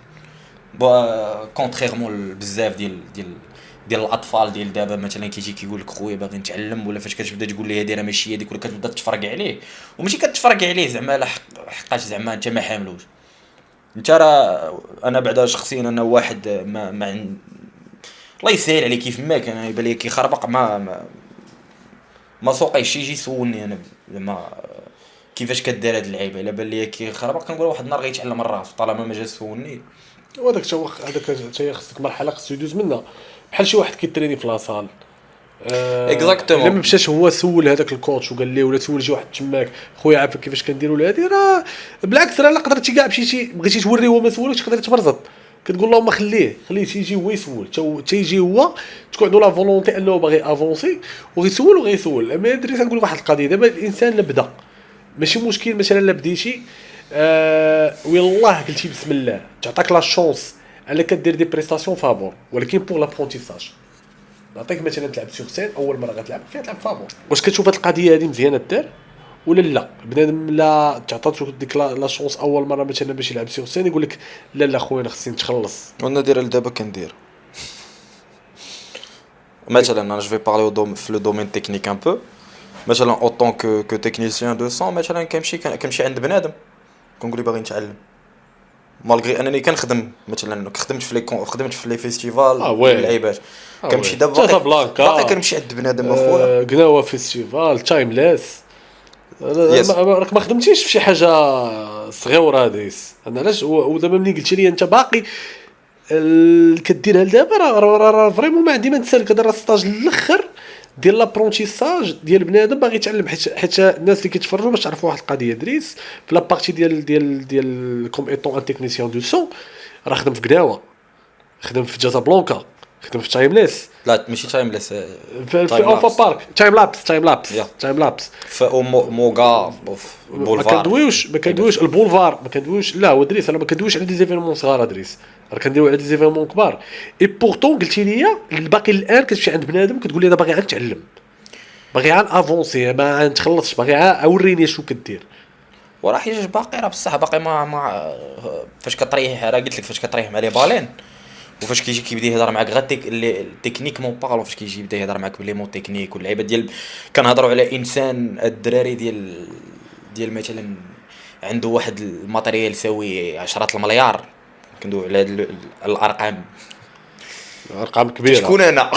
كونتريرمون بزاف ديال الاطفال ديال دابا مثلا كيجي كيقول لك خويا باغي نتعلم ولا فاش كتبدا تقول ليه هذه راه ماشي هذيك ولا كتبدا تفرق عليه وماشي كتفرق عليه زعما لا حقاش زعما انت ما حاملوش انت راه انا بعدا شخصيا انا واحد ما الله يسهل عليه كيف ما كان يبان لي كيخربق ما سوقيش يجي يسولني انا زعما كيفاش كدير هاد اللعيبه الا بان لي كيخربق كنقول واحد النهار غيتعلم الراس طالما ما جا سولني. وهذاك هذاك خصك مرحله خصو يدوز منها بحال شي واحد كيتريني في لاصال اكزاكتومون لما مشاش هو سول هذاك الكوتش وقال ليه ولا سول شي واحد تماك خويا عارف كيفاش كنديروا له هذه راه بالعكس راه قدرتي كاع مشيتي بغيتي توريه هو ما سولكش تقدر تبرزط كتقول اللهم خليه تيجي هو يسول تيجي هو تكون عنده لا فولونتي انه باغي افونسي وغيسول ما ادري تنقول واحد القضيه دابا الانسان اللي بدا ماشي مشكل مثلا الا بديتي والله قلتي بسم الله تعطاك لا شونس انك كدير دي بريستاسيون فابور ولكن بور لابرونتيساج نعطيك مثلا تلعب سور سين اول مره غتلعب فيها تلعب فابور واش كتشوف هاد القضيه هذه مزيانه دار ولا لا بنادم لا تعطاتو ديك لا شونس اول مره مثلا باش يلعب سور سين يقول لك لا خويا خصني نتخلص وانا داير دابا كندير مثلا انا جو بارلي في لو دومين تكنيك ان بو مثلا اوطون كو تكنيسيان دو سون مثلا كنمشي عند بنادم كنقول لي باغي نتعلم مالغري انني كنخدم مثلا خدمت في لي فيستيفال اللعيبات كنمشي دابا باقي كنمشي عند بنادم اخويا قناوه فيستيفال تايمليس راك ما خدمتيش في شي حاجه صغيره هاديس انا علاش ودابا ملي قلتي لي انت باقي كديرها لدابا راه فريمون ما عندي ما نسالك هذا راه ستاج الاخر ديال لابرونتيساج ديال بنادم باغي يتعلم حيت الناس اللي كيتفرجوا باش تعرفوا واحد القضيه دريس في لابارتي ديال كوم ايطون ان تكنيسيان دو سون راه خدم في قداوه خدم في جازا بلانكا خدم في تايمليس لا ماشي تايمليس في اوفا بارك تايم لابس في موغا بولفار ما كندويوش البولفار ما كندويوش لا هو دريس انا ما كندويوش على دي زيفينمون صغار دريس راه كنديروا على دي زيفينمون كبار اي بورطون قلتي لي الباقي الان كتمشي عند بنادم كتقول لي انا باغي نتعلم باغي افونسي ما نتخلصش باغي اوريني شنو كدير وراه حيت باقي راه بصح باقي ما فاش كطريح راه قلت لك فاش كطريح مع لي بالين وفاش كيجي كيبدا يهضر معاك غير التكنيك مون بارلو فاش كيجي يبدا يهضر معاك بلي مو تكنيك واللعيبه ديال كنهضروا على انسان الدراري ديال مثلا عنده واحد الماتيريال يساوي 10 المليار كندوي على الارقام كبيره شكون انا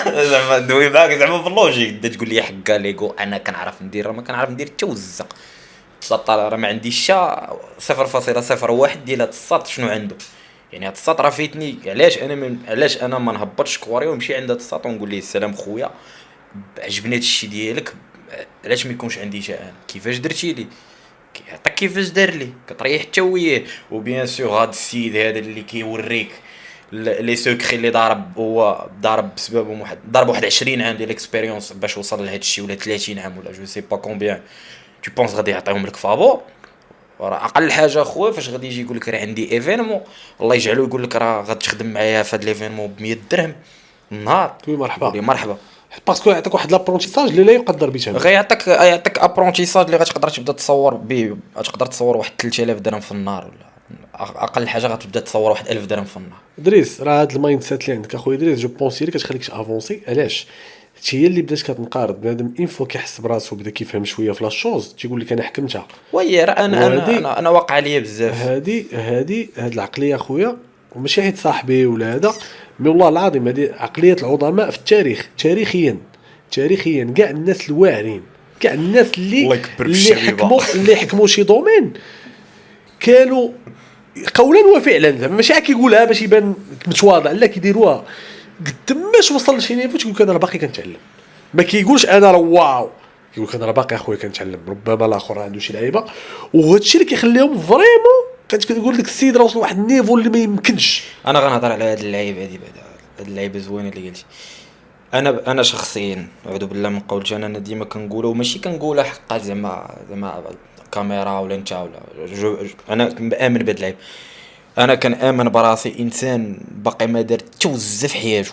زعما ندوي معاك زعما باللوجيك بدا تقول لي حكا ليغو انا كنعرف ندير ما كنعرف ندير حتى وزق السطر راه ما عنديش حتى 0.01 ديال هاد السط شنو عنده يعني هاد السط راه فيتني علاش انا ما نهبطش كواري ونمشي عند هاد السط ونقول ليه السلام خويا عجبني هاد الشيء ديالك علاش ما يكونش عندي حتى انا كيفاش درتي لي كيعطيك كيفاش دار لي كطريح حتى وياه وبيان سور هاد السيد هذا اللي كيوريك لي سوكري اللي ضارب بسببهم ضرب واحد 20 عام ديال الاكسبيريونس باش وصل لهاد الشيء ولا 30 عام ولا جو سي با كومبيان تو بونس غادي يعطيهم لك فابور راه اقل حاجه خويا فاش غادي يجي يقول لك راه عندي ايفينمون الله يجعلو يقول لك راه غتخدم معايا في هاد ليفينمون ب 100 درهم النهار مرحبا باسكو يعطيك واحد لابرونتيساج اللي لا يقدر بثمن غيعطيك ابرونتيساج اللي غتقدر تبدا تصور به غتقدر تصور واحد 3000 درهم في النهار ولا اقل حاجه غتبدا تصور واحد 1000 درهم في النهار دريس راه هاد المايند سيت اللي عندك اخويا دريس جو بونسي لك كتخليكش افونسي علاش هي اللي بدات كتنقارض بنادم ان فوا كيحس براسو بدا كيفهم شويه في لا شوز تيقول لك انا حكمتها وي راه انا واقع عليا بزاف هاد العقليه اخويا وماشي حيت صاحبي ولا هذا مي والله العظيم هذه عقليه العظماء في التاريخ تاريخيا كاع الناس الواعرين كاع الناس اللي حكموا شي دومين كانوا قولا وفعلا زعما ماشي كيقولها باش يبان متواضع لا كيديروها قد ماش وصل لشي نيفو تقول انا باقي كنتعلم ما كيقولش انا راه واو كيقول لك انا راه باقي اخويا كنتعلم، ربما الاخر عنده شي لعيبه، وهذا الشيء اللي كيخليهم فريمون كتقول لك السيد راه وصل لواحد النيفو اللي ما يمكنش. انا غنهضر على هاد اللعيبه هادي بعدا، هاد اللعيبه زوينه اللي قلتي. انا شخصيا اعوذ بالله من قول جان، انا ديما كنقولها وماشي كنقولها حقا زعما كاميرا ولا انت ولا انا مآمن بهاد اللعيب. انا كنآمن براسي انسان باقي ما دار حتى وزه في حياته.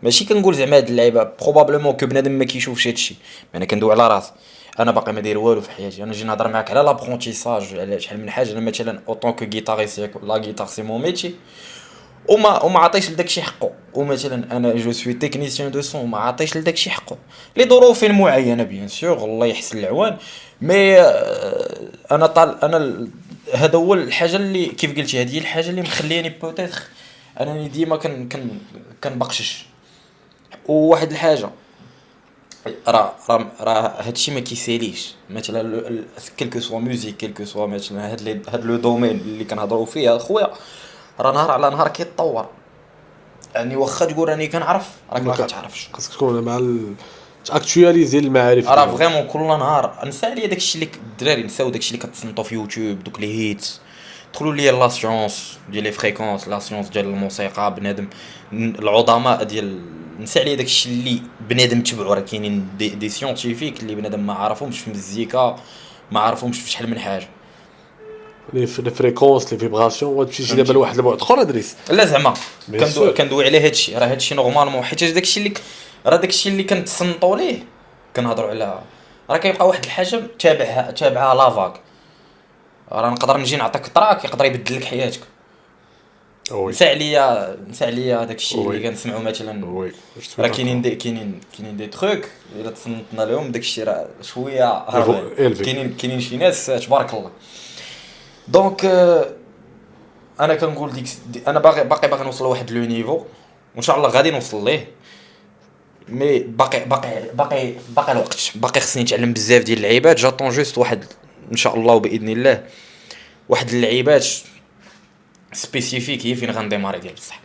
ماشي كنقول زعما هاد اللعيبه بروبابلمون كو بنادم ما كيشوفش هادشي، انا كندوي على راسي. انا باقي ما داير والو في حياتي. انا نجي نهضر معاك على لابرونتيساج، على شحال من حاجه. انا مثلا اوطون كو غيتاريست، لا غيتار سي مون ميتي، وما عطيش لداكشي حقه. ومثلا انا جو سوي تكنيسيان دو سون، ما عطيش لداكشي حقه لظروف معينه بيان سور، الله يحسن العوان. مي هذا هو الحاجه اللي كيف قلتي، هذه هي الحاجه اللي مخليني بوتيتر انني ديما كنبقشش. وواحد الحاجه، راه هادشي ما كيساليش. مثلا كلكو سوا ميوزيك، كلكو سوا مثلا هاد لو دومين اللي كنهضروا فيه اخويا، راه نهار على نهار كيتطور. يعني واخا تقول راني كنعرف، راك ما كتعرفش. خاصك تكون مع اكtualiser المعارف راه فريمون كل نهار نسى عليا داكشي اللي الدراري نساو داكشي اللي كتصنتو في يوتيوب، دوك لي هيت. دخلوا لي لا سيونس ديال لي فريكونس، لا سيونس ديال الموسيقى. بنادم العظماء ديال نسى عليا داكشي اللي بنادم تبعو. راه كاينين دي سيونتيفيك اللي بنادم ما عارفهمش في المزيكا، ما عارفهمش في شحال من حاجه. لي فريكونس لي فيبراسيون، وتمشي دابا لواحد البعد اخر ادريس. لا زعما كندوي على هادشي، راه هادشي نورمالمون، حيت داكشي اللي داكشي اللي كنتصنتوا ليه كنهضروا على، راه كيبقى واحد الحاجه تابعها لافاك. راه نقدر نجي نعطيك تراك يقدر يبدل لك حياتك. نسى عليا داكشي اللي كنسمعوا مثلا. راه كاينين دي تروك الا تصنتنا لهم داكشي راه شويه هربان. كاينين شي ناس تبارك الله. دونك انا كنقول انا باقي نوصل لواحد لو نيفو، وان شاء الله غادي نوصل ليه. مي باقي الوقت، باقي خصني نتعلم بزاف ديال اللعيبات. جاطون جوست واحد ان شاء الله وباذن الله واحد اللعيبات سبيسيفيك هي فين غنديماري ديال بصح.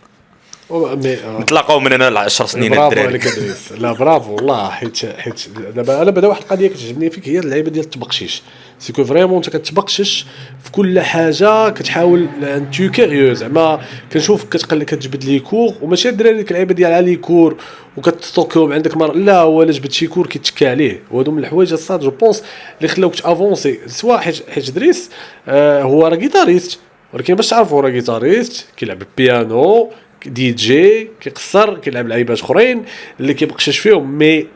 نتلاقاو من هنا ل 10 سنين برافو الدراري. عليك ادريس، لا برافو والله. حيت دابا انا بدا واحد القضيه كتعجبني فيك، هي اللعيبه ديال التبقشيش. سيكو فريمون انت كتبقشش في كل حاجه، كتحاول انت كيريو. زعما كنشوف كتجبد لي كور، وماشي الدراري ديك اللعيبه ديال على لي كور وكتستوكيهم عندك لا هو الا جبد شي كور كيتكا عليه. وهادو من الحوايج الصاد جو بونس اللي خلاوك تافونسي. سواء حيت ادريس هو راه غيتاريست، ولكن باش تعرفوا راه غيتاريست كيلعب بيانو، دي جي، كيقصر، كيلعب لعيبات اخرين اللي كيبقشش فيهم. مي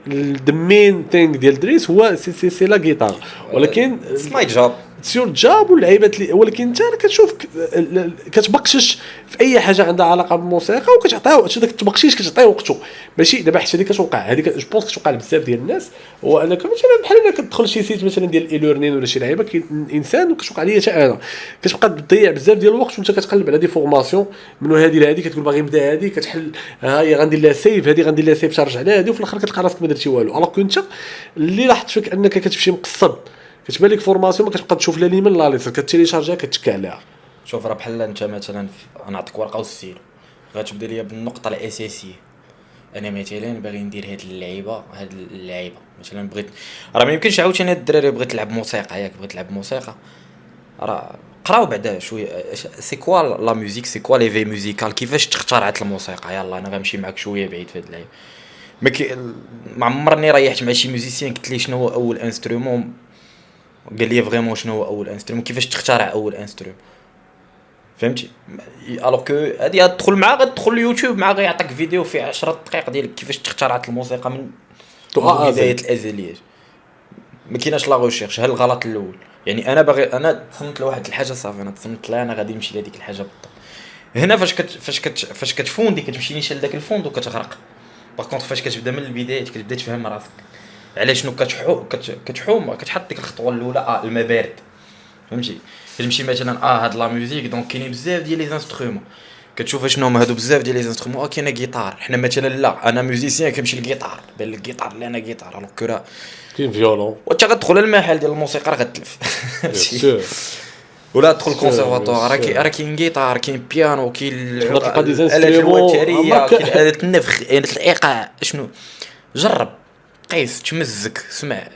ذا مين ثينغ ديال دريس هو سي لا غيتار. ولكن ماي جوب سيور جاب واللعيبات اللي، ولكن انت كتشوف كتبقشش في اي حاجه عندها علاقه بالموسيقى، وكتعطيها داك التبقشيش كتعطيه وقته. ماشي دابا حتى هذه كتوقع، هذه جو بونس كتوقع لبزاف ديال الناس. هو انك مثلا بحال انا كتدخل شي سيت مثلا ديال اي ليرنين ولا شي لعيبه، كاين انسان وكتوقع ليا حتى انا كتبقى تضيع بزاف ديال الوقت وانت كتقلب على دي فورماسيون من هذه لهذه، كتقول باغي نبدا هذه، كتحل ها هي غندير لها سيف، هذه غندير لها سيف ترجع على هذه، وفي الاخر كتلقى راسك ما درتي والو. الوغ كنت اللي لاحظت فيك انك كتمشي مقصد، كتبان لك فورماسيون ما كتبقى تشوف لا اليمين لا اليسار، كتيليشارجيها كتكا عليها. شوف راه بحال انت مثلا نعطيك ورقه وستيلو، غتبدا ليا بالنقطه الاساسيه. انا مثلا باغي ندير هاد اللعيبه مثلا بغيت، راه ما يمكنش عاوتاني هاد الدراري بغيت تلعب موسيقى، ياك بغيت تلعب موسيقى راه قراو بعدا شويه سي كوا لا ميوزيك، سي كوا لي في ميوزيكال، كيفاش تخترعت الموسيقى. يلا انا غنمشي معاك شويه بعيد في هاد اللعيبه. ما عمرني ريحت مع شي ميوزيسيان قلت ليه شنو هو اول انسترومون، قال لي فريمون شنو هو اول انسترومون، كيفاش تخترع اول انسترومون. فهمتي؟ الوغ كو هادي غتدخل معاه، غتدخل اليوتيوب معاه غيعطيك فيديو فيه 10 دقائق ديال كيفاش تخترعت الموسيقى من بدايه الازليات. ما كايناش لا ريشيرش. هل الغلط الاول يعني انا تصنت لواحد الحاجه صافي، انا تصنت لا انا غادي نمشي لهذيك الحاجه بالضبط. هنا فاش كتفوندي كتمشي نيشان داك الفوند وكتغرق. باغ كونطخ فاش كتبدا من البدايه كتبدا تفهم راسك على شنو كتحوم كتحط ديك الخطوه الاولى الماء بارد. فهمتي؟ كتمشي مثلا هاد لا ميوزيك دونك كاينين بزاف ديال لي انسترومون، كتشوف شنو هما هادو بزاف ديال لي انسترومون. كاينه غيتار، حنا مثلا لا انا ميوزيسيان كنمشي للغيتار، بان لك غيتار لا انا غيتار. الوغ كو كاين فيولون وانت غتدخل المحل ديال الموسيقى راه غتلف ولا تدخل كونسيرفاتوار راه كاين غيتار، كاين بيانو، كاين الآلات الوتريه، كاين آلة النفخ، آلة الايقاع. شنو جرب قيس تمزك سمع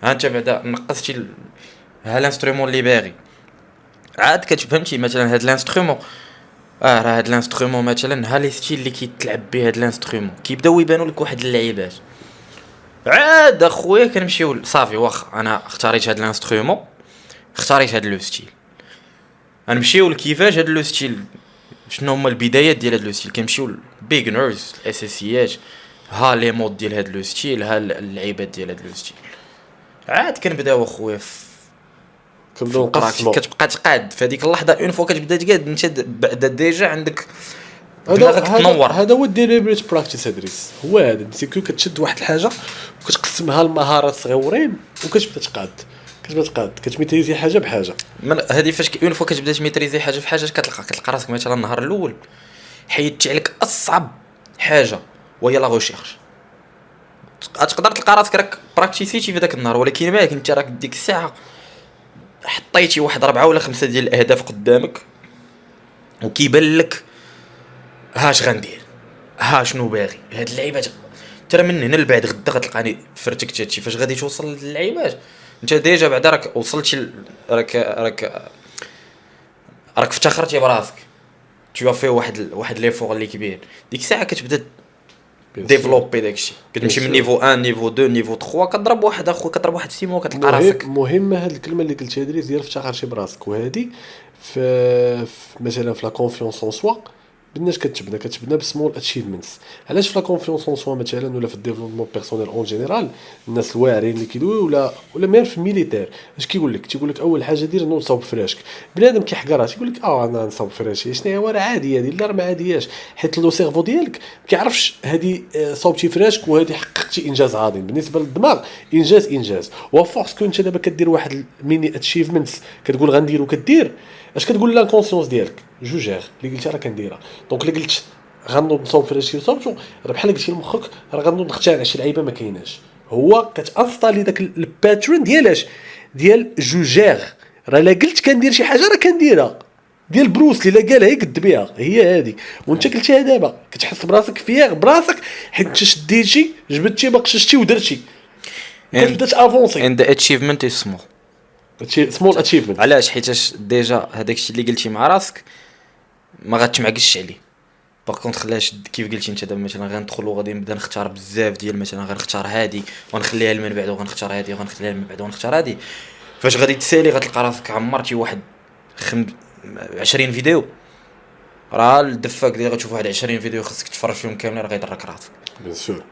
ها انت بعدا نقصتي ها الانسترومون اللي باغي عاد كتفهمتي مثلا هاد الانسترومون راه هاد الانسترومون مثلا ها لي ستيل اللي كيتلعب به هاد الانسترومون كيبداو يبانوا لك واحد اللعيبات عاد اخويا كنمشيو صافي واخا انا اختاريت هاد الانسترومون اختاريت هاد لو ستيل غنمشيو لكيفاش هاد لو ستيل شنو هما البدايات ديال هاد لو ستيل كنمشيو البيجنرز الاساسيات ها لي مود ديال هاد لو ستيل ها اللعيبات ديال هاد لو ستيل عاد كنبداو اخويا كنبداو نقسمو. كتبقى تقاد في هذيك اللحظه اون فوا كتبدا تقاد انت بعدا ديجا عندك هذا دماغك تنور. هذا هو الديليبريت براكتيس ادريس، هو هذا سيكو كتشد واحد الحاجه وكتقسمها لمهارات صغيورين وكتبدا تقاد كتميتريزي حاجه بحاجه. من هذه فاش اون فوا كتبدا تميتريزي حاجه في حاجه كتلقى راسك مثلا النهار الاول حيدتي عليك اصعب حاجه وهي لا ريشيرش تقدر تلقى راسك راك براكتيسيتي في ذاك النهار ولكن مالك انت راك ديك الساعه حطيتي واحد 4 ولا 5 ديال الاهداف قدامك وكيبان لك هاش غندير ها شنو باغي هاد اللعيبات ترى من هنا لبعد غدا غتلقاني فرتكت هادشي فاش غادي توصل للعيبات انت ديجا بعدا راك وصلتي راك افتخرتي براسك تو في واحد ليفور اللي كبير ديك الساعه كتبدا ديفلوبي داكشي كتمشي من نيفو 1 نيفو 2 نيفو 3 كضرب واحد اخو كضرب واحد 6 موا كتلقى راسك مهمه هاد الكلمه اللي قلتها دريس ديال افتخرتي براسك وهادي مثلا في لا كونفيونس اون سوا بالناس كتبنى بسمول اتشيفمنتس. علاش في لا كونفيونس اون سوا مثلا ولا في الديفلوبمون بيرسونيل اون جينيرال الناس الواعرين اللي كيدويو ولا ميم في الميليتير اش تيقول لك اول حاجه دير نوض صوب فراشك بنادم كيحقرها تيقول لك انا نصوب فراشي شنو هي راه عاديه هذه لا راه ما عادياش حيت لو سيرفو ديالك ما كيعرفش هذه صوبتي فراشك وهذه حققتي انجاز عظيم بالنسبه للدماغ انجاز وفورس كنت دابا كدير واحد الميني اتشيفمنتس كتقول غندير وكدير اش كتقول لانكونسيونس ديالك جوجير اللي قلتي راه كنديرها دونك اللي قلت غنوض نصوب فراشي وصوبتو راه بحال قلتي لمخك راه غنوض نختار شي لعيبه ما كايناش هو كتانستالي داك الباترن ديال جوجير راه لا قلت كندير شي حاجه راه كنديرها ديال بروسلي لا قالها يقد بها هي هذه وانت قلتيها دابا كتحس براسك فيها براسك حيت انت شديتي جبدتي ما قششتي ودرتي كتبدا تافونسي and the achievement is small سمول اتشيفمنت. علاش حيتاش ديجا هذاك الشيء اللي قلتي مع راسك ما غاتمعكش عليه باغ كونط خلاش كيف قلتي انت دابا مثلا غندخل وغادي نبدا نختار بزاف ديال مثلا غنختار هادي ونخليها من بعد وغنختار هادي وغنخليها من بعد ونختار هادي فاش غادي تسالي غتلقى راسك عمرتي واحد 20 فيديو راه الدفاك ديال غتشوف واحد 20 فيديو خاصك تفرج فيهم كاملين راه غيضرك راسك بيان سور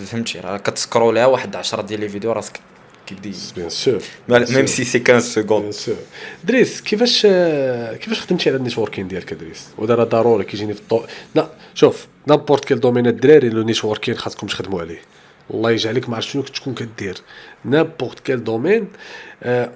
فهمتي راه كتسكرولها واحد 10 ديال لي فيديو راسك كيبدي بيان سور ميم سي سي 15 سكوند. بيان سور. دريس كيفاش خدمتي على النيتوركين ديالك دريس ودابا ضروري كيجيني في الضوء لا شوف نابورت كيل دومين الدراري لو نيتوركين خاصكم تخدموا عليه الله يجعلك ما عرفت شنو تكون كدير نابورت كيل دومين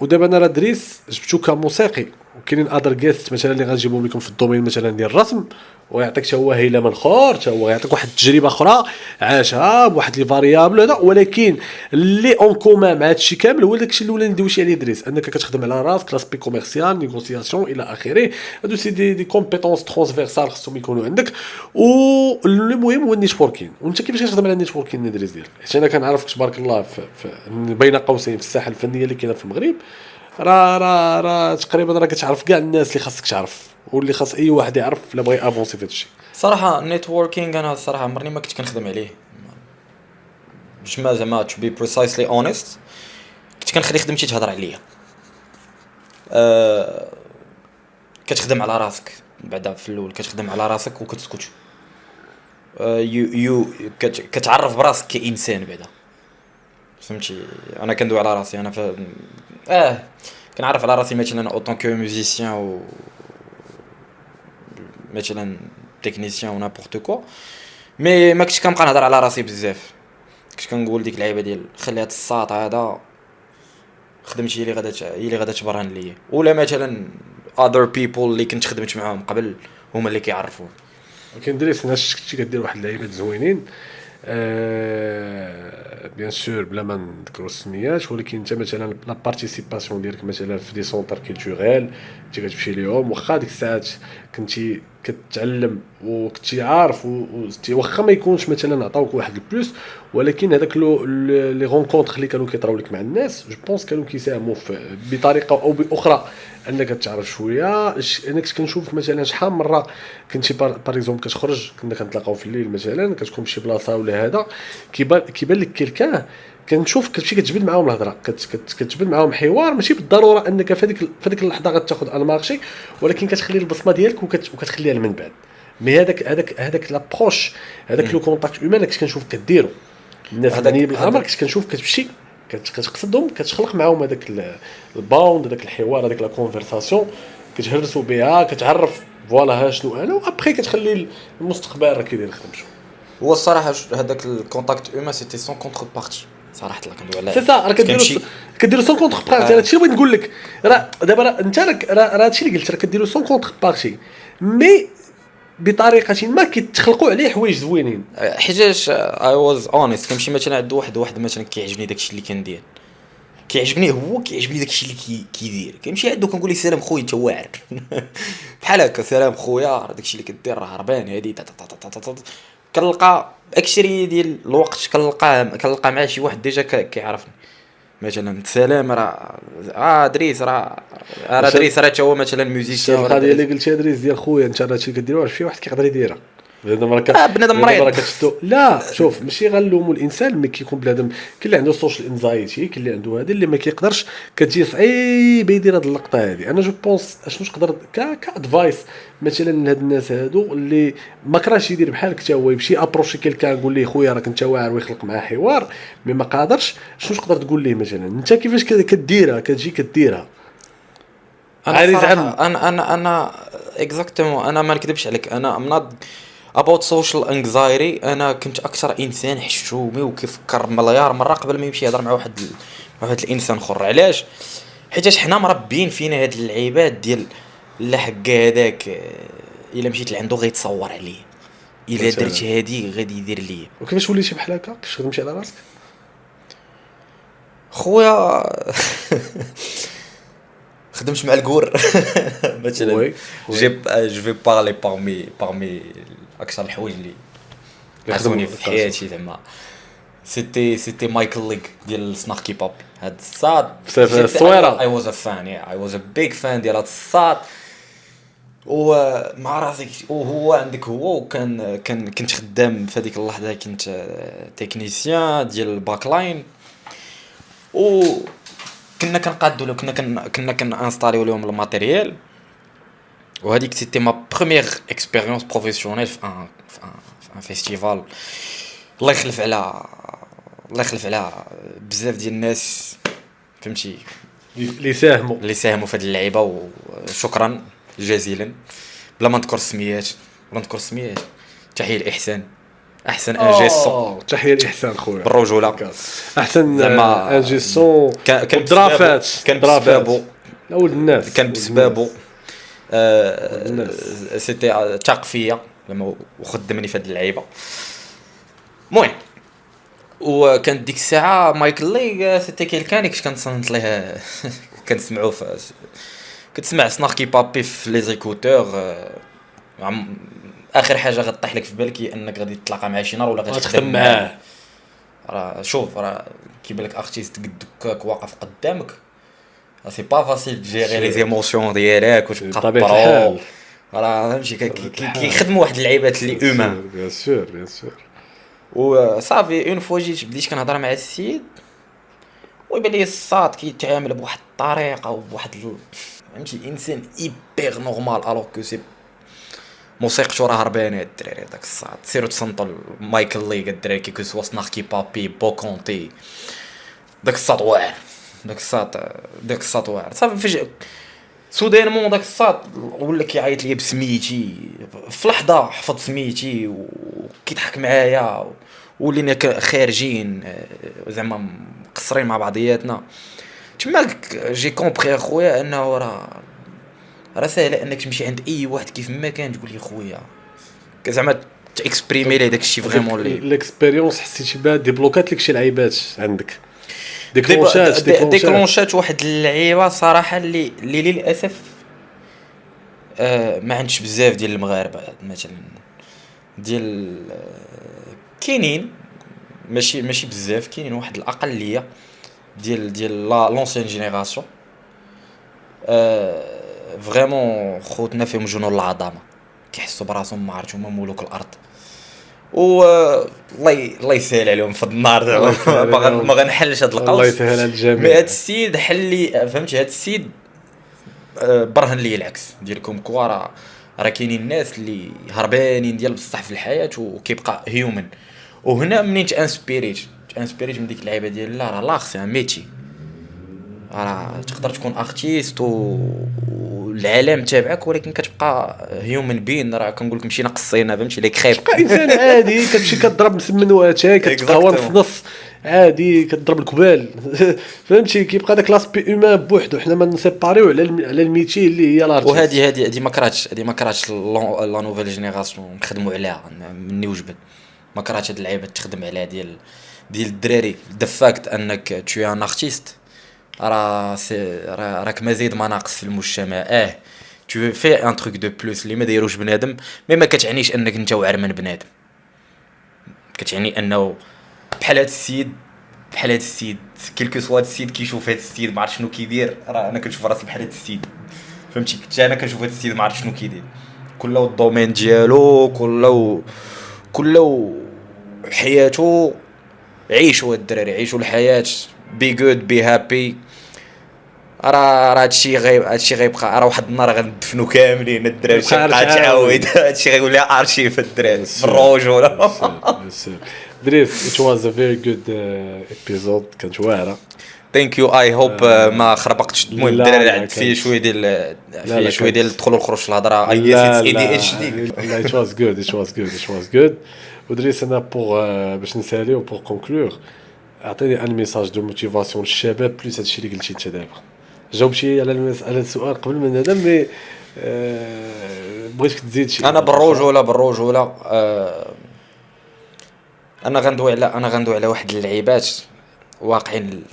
ودابا انا راه دريس جبتو كموسيقي وكاينين ادر جيست مثلا اللي غنجيبهم لكم في الدومين مثلا ديال الرسم ويعطيك حتى هو هيله من اخر حتى هو يعطيك واحد التجربه اخرى عاشها بواحد لي فاريابل هذا ولكن اللي اون كومان مع هادشي كامل هو داكشي الاولى اللي ندويش عليه دريس انك كتخدم على راسك لاسبي كوميرسيال نيغوسياسيون الى اخره هادو سي دي كومبيتونس ترانسفيرسال خصهم يكونوا عندك والمهم هو النيتوركين وانت كيفاش كتخدم على النيتوركين دريس ديالك حيت انا كنعرفك تبارك الله في بين قوسين في الساحه الفنيه اللي كاينه في المغرب راه تقريبا راه كتعرف كاع الناس اللي خاصك تعرف واللي خاص اي واحد يعرف لا بغى افونسي في هادشي صراحه النيتوركينغ انا الصراحه عمرني ما كنت كنخدم عليه باش ما زعما تو بي بريسايسلي اونست كنت كنخلي خدمتي تهضر عليا كتخدم على راسك بعدا في الاول كتخدم على راسك وكتسكت يو كتعرف براسك كانسان بعدا فهمتي انا كندوي على راسي انا كنعرف على راسي مثلا اوطون كو ميوزيسيان و مثلا تكنيسيان و نابورت كو مي ما كنتش كنبقى نهضر على راسي بزاف كنت كنقول ديك اللعيبه ديال خليها الساط هذا خدمتي هي اللي غادا تبرهن ليا ولا مثلا other people اللي كنت خدمت معاهم قبل هما اللي كيعرفوا كاين دريس ناس كنتي كدير واحد اللعيبات زوينين بيان سور بلا ما نذكروا السميات ولكن انت مثلا لا بارتيسيباسيون ديالك مثلا في دي سونتر كولتوريل انت كتمشي ليهم واخا ديك الساعات كنتي كتعلم وكنتي عارف واخا ما يكونش مثلا عطاوك واحد البلوس، ولكن هذاك لي رونكونتر اللي كانوا كيطراو لك مع الناس جو بونس كانوا كيساهموا بطريقه او باخرى انك تعرف شويه. انا كنت كنشوف مثلا شحال مره كنتي بار اكزومبل كتخرج، كنا كنتلاقاو في الليل مثلا كتكون في شي بلاصه ولا هذا كيبان لك كلكان، كنشوف كتمشي كتجبد معاهم الهضره، كتجبد معاهم حوار، ماشي بالضروره انك في هذيك اللحظه غتاخذ المارشي، ولكن كتخلي البصمه ديالك وكتخليها من بعد. مي هذاك لابروش، هذاك لو كونتاكت هيومان كنت كنشوف كديرو الناس الثانيه بالامر، كنت كنشوف كتمشي كتقصدهم، كتخلق معاهم هذاك الباوند، هذاك الحوار، هذاك لا كونفرساسيون كتهرسوا بها، كتعرف فوالا ها شنو انا، وابخي كتخلي المستقبل راه كيدير يخدم شو. هو الصراحه هذاك الكونتاكت هيومان سيتي سون كونتر بارتي صراحه، لا كندوي على سي سا راه كديروا سون كونتر بارتي. هادشي اللي بغيت نقول لك، راه دابا انت راه هادشي اللي قلت، راه كديروا سون كونتر بارتي مي بطريقه ما كيتخلقوا عليه حوايج زوينين. حيتاش اي واز اونست، كنمشي مثلا عند واحد مثلا كيعجبني داكشي اللي كندير، كيعجبني داكشي اللي كيدير، كنمشي عندو كنقول له سلام خويا انت واعر بحال هكا، سلام خويا راه داكشي اللي كدير راه هربان هادي كنلقى اكثريه ديال الوقت كنلقى مع شي واحد ديجا كيعرفني مثلا سلام راه دريس راه دريس راه تا هو مثلا ميوزيسيان. القضيه اللي قلتي دريس ديال خويا انت راه هادشي كديروا شي واحد كيقدر يديرها بنادم بنادم مريض. لا شوف ماشي غنلوموا الانسان، ملي كيكون بنادم كاين اللي عنده سوشيال انزايتي، كاين اللي عنده هذا اللي ما كيقدرش، كتجي صعيب يدير هذه اللقطه هذه. انا جو بونس اشنو نقدر كادفايس مثلا لهاد الناس هادو اللي ما كراش يدير بحالك حتى هو، يمشي ابروشي كيلكان يقول ليه خويا راك انت واعر ويخلق معاه حوار، مي ما قادرش، شنو تقدر تقول ليه مثلا انت كيفاش كديرها، كتجي كديرها انا اكزاكتومون. انا ما نكذبش عليك، انا ام نوت about social anxiety. انا كنت اكثر انسان حشومي وكيفكر مليار مره قبل ما يمشي يهضر مع واحد الانسان اخر. علاش؟ حيت حنا مربيين فينا هاد العباد ديال لا حق هذاك الا مشيت لعندو غيتصور عليه، الا درت هادي غادي يدير ليا. وكيفاش وليتي بحال هكا؟ كيفاش تمشي على راسك خويا؟ خدمت مع الكور مثلا جو في بارلي بارمي اكثر الحوايج اللي خدموني في حياتي زعما سيتي مايكل ليغ ديال سناكي باب. هاد الصاد الصويره اي واز ا فان، اي واز ا بيج فان ديال هاد الصاد. ومع راسك وهو عندك هو، وكان كنت خدام في هذيك اللحظه، كنت تكنيسيان ديال الباك لاين، و كنا كنقادو له، كنا كنانستاليو لهم الماتيريال. وهذيك سيتي ما بروميير اكسبيريونس بروفيسيونيل في ان فيستيفال. الله يخلف على بزاف ديال الناس فهمتي اللي ساهموا في هذه اللعيبه، وشكرا جزيلا. بلا ما نذكر سميات تحيه الاحسان، احسن انجيسون، تحيه الاحسان خويا بالرجوله، احسن انجيسون كان بسببو اول الناس، كان بسببو سيتي تاق فيا لما وخدمني في هذه اللعيبه. المهم وكانت ديك الساعه مايكل ليغ سيتي كيلكان كنت كنصنت ليه كنسمعو كتسمع سناكي بابي في لي زيكوتور. اخر حاجه غطيح لك في بالك هي انك غادي تتلاقى مع شي نهار ولا غادي تخدم معاه. راه شوف راه كيبان لك ارتيست قدك واقف قدامك، سي با فاسيل جيري لي زيموسيون ديالك وتبقى برو. راه فهمتي كيخدموا واحد اللعيبات اللي اومان. بيان سور وصافي اون فوا بديت كنهضر مع السيد، ويبان لي الصاد كيتعامل بواحد الطريقه وبواحد فهمتي انسان ايبر نورمال، الوغ كو سي موسيقى راه هربانه الدراري. داك الصاد سيروا تصنتوا مايكل ليغ الدراري كي كوسوا سناكي بابي بوكونتي، داك الصاد واعر، داك الصاد واعر. صافي فجأة سودانمون داك الصاد ولا كيعيط ليا بسميتي، في لحظه حفظ سميتي وكيضحك معايا، ولينا خارجين زعما مقصرين مع بعضياتنا. تما جي كومبري اخويا انه راه ساهل انك تمشي عند اي واحد كيف ما كان تقول لي خويا زعما تاكسبريمي لي داكشي فريمون لي ليكسبيريونس حسيتي بها ديبلوكات لك شي لعيبات عندك، ديكلونشات واحد اللعيبه صراحه اللي للاسف ما عندش بزاف ديال المغاربه مثلا ديال كاينين ماشي بزاف كاينين واحد الاقليه ديال لونسين جينيراسيون فريمون خوتنا فيهم جنون العظمه كيحسوا براسهم ما عرفتش هما ملوك الارض و الله يسهل عليهم في النار زعما ما غنحلش هاد القوس الله يسهل على الجميع. مي هاد السيد حل لي فهمتي هاد السيد برهن لي العكس ديالكم كوا راه كاينين الناس اللي هربانين ديال بصح في الحياه وكيبقى هيومن. وهنا منين انسبيريت من ديك اللعيبه ديال لا راه لاخ سي ان ميتي راه تقدر تكون ارتيست والعالم تابعك ولكن كتبقى هيومن بين راه كنقول لك مشينا قصينا فهمتي لي كريب تبقى انسان عادي كتمشي كضرب مسمن واتاي كتقهوى في نص عادي كضرب الكبال فهمتي كيبقى داك لاسبي اومان بوحدو حنا ما نسيباريو على الميتي اللي هي الارتيست. وهذه ما كرهتش لا نوفيل جينيراسيون نخدموا عليها مني وجبد ما كرهتش هاد اللعيبه تخدم عليها ديال الدراري دفاكت انك تو ان ارتيست راك مزيد ما ناقص في المجتمع tu fais un truc de plus اللي ما دايروش بنادم ما كتعنيش انك انت واعر من بنادم كتعني انه بحال هاد السيد كيلكو سوا السيد كيشوف هاد السيد ما عرف شنو كيدير راه انا كنشوف راسي بحال هاد السيد فهمتي حتى انا كنشوف هاد السيد ما عرف شنو كيدير كله الدومين ديالو كله حياته عيشوا الدراري عيشوا الحياه بي جود بي هابي راه هادشي غيبقى راه واحد النهار غندفنوا كاملين الدراري بقى تعاود هادشي غيقول لها ارشيف الدراري بالرجوله دريس it was a very good episode كانت واعره ثانك يو اي هوب ما خربقتش المهم الدراري عند فيه شويه ديال الدخول والخروج في الهضره اي اس اي دي اتش دي لا it was good ودريس انا باش نساليو بور كونكلور اعطيني ان ميساج دو موتيفاسيون للشباب بليس هادشي اللي قلتي انت دابا جاوبتي على السؤال قبل من هذا مي بغيتك تزيد شي انا بالرجوله انا غندوي على واحد اللعيبات واقعين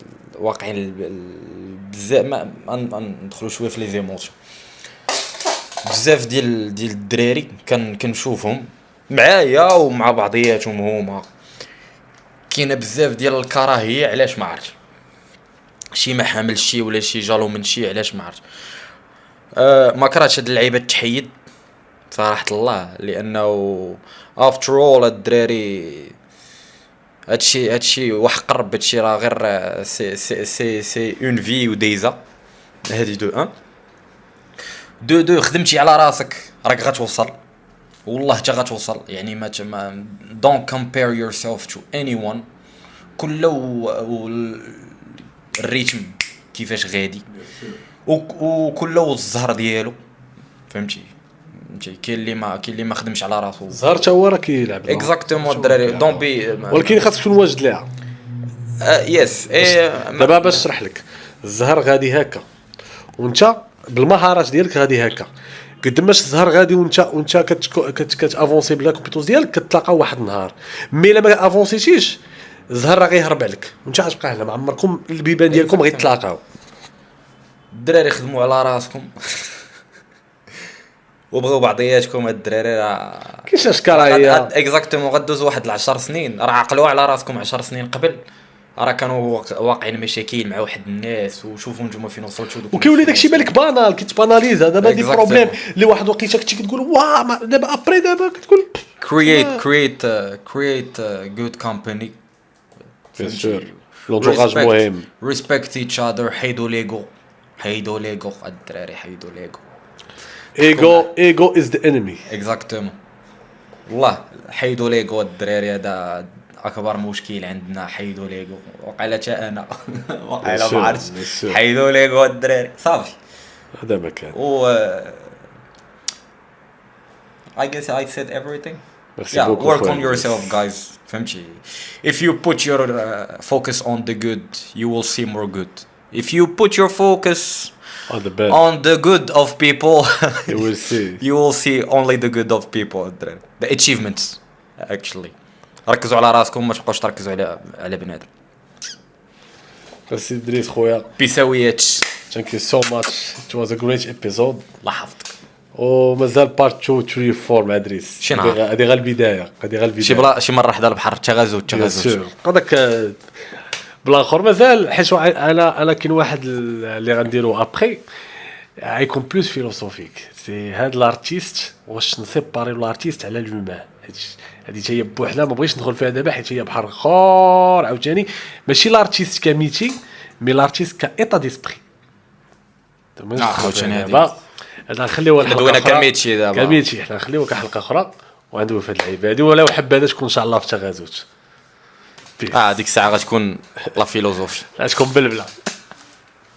بزاف ما ندخلوا شويه في لي زيموشن بزاف ديال الدراري كنشوفهم معايا ومع بعضياتهم هما كاينه بزاف ديال الكراهيه علاش ما عرفتش شي ما حامل شي ولا شي جالو من شي علاش ما عرفتش ما كرهتش هاد اللعيبه التحيد صراحه الله لانه افتر اول الدراري هادشي وحقر هادشي راه غير سي اون في وديزا هادي دو خدمتي على راسك راك غتوصل والله حتى غتوصل يعني ما don't compare yourself to anyone كله الريتم كيفاش غادي وكله الزهر ديالو فهمتي كاين اللي ما خدمش على راسو الزهر حتى هو راه كيلعب اكزاكتومون الدراري دون بي ولكن خاصك تكون واجد ليها يس دابا باش نشرح لك الزهر غادي هكا وانت بالمهارات ديالك غادي هكا قداماش الزهر غادي وانت كتافونسي بلا كومبيتونس ديالك كتلاقاو واحد النهار مي الا ما افونسيتيش الزهر راه غيهرب عليك وانت غتبقى هنا ما عمركم البيبان ديالكم غيتلاقاو. الدراري خدموا على راسكم وبغيو بعضياتكم الدراري راه كاينش اشكاليه اكزاكتومون غدوزوا واحد 10 سنين راه عقلوا على راسكم 10 سنين قبل راه كانوا واقعين مشاكل مع واحد الناس وشوفوا نتوما فين وصلتوا وكيولي داكشي بالك بانال كيتباناليزا دابا دي بروبليم اللي واحد وقيته كنتي كتقول واه دابا ابري دابا كتقول create good company بيان سور لونتوراج مهم respect each other حيدوا ليغو الدراري حيدوا ليغو ايغو از ذا انمي اكزاكتومون والله حيدوا ليغو الدراري هذا اكبر مشكل عندنا حيدوا ليغو وقيله حتى انا وقيله ما عرفتش حيدوا ليغو الدراري صافي هذا ما كان I guess I said everything. Merci beaucoup. Work on yourself, guys. فهمتي. If you put your focus on the good, you will see more good. If you put your focus on the good of people, you will see only the good of people. The achievements, actually. ركزوا على راسكم ما تبقاوش تركزوا على بنادم. Merci دريس خويا. بيساويات. Thank you so much. It was a great episode. الله يحفظك. ومازال بارت 2 3 4 مع دريس. شي نهار. هذه غير البدايه، هذه غير البدايه. شي بلا شي مره حدا البحر تغازوت بيان سور. هذاك بالاخر مازال، حيت انا كاين واحد اللي غنديرو ابري غيكون بلوس فيلوسوفيك. سي هاد لارتيست واش نسيباري لارتيست على لومان. هادي حتى هي بوحدها ما بغيتش ندخل فيها دابا، حيت هي بحر اخر عاوتاني. ماشي لارتيست كميتي، مي لارتيست كايطا ديسبري. عاوتاني دابا هذا نخليوها حنا دوينا كميتشي دابا. كميتشي حنا نخليوها كحلقه اخرى وندوي في هاد اللعيبه هادي. ولا حب هذا تكون ان شاء الله في تغازوت. ديك الساعه غتكون لا فيلوزوفي. غتكون بلبله.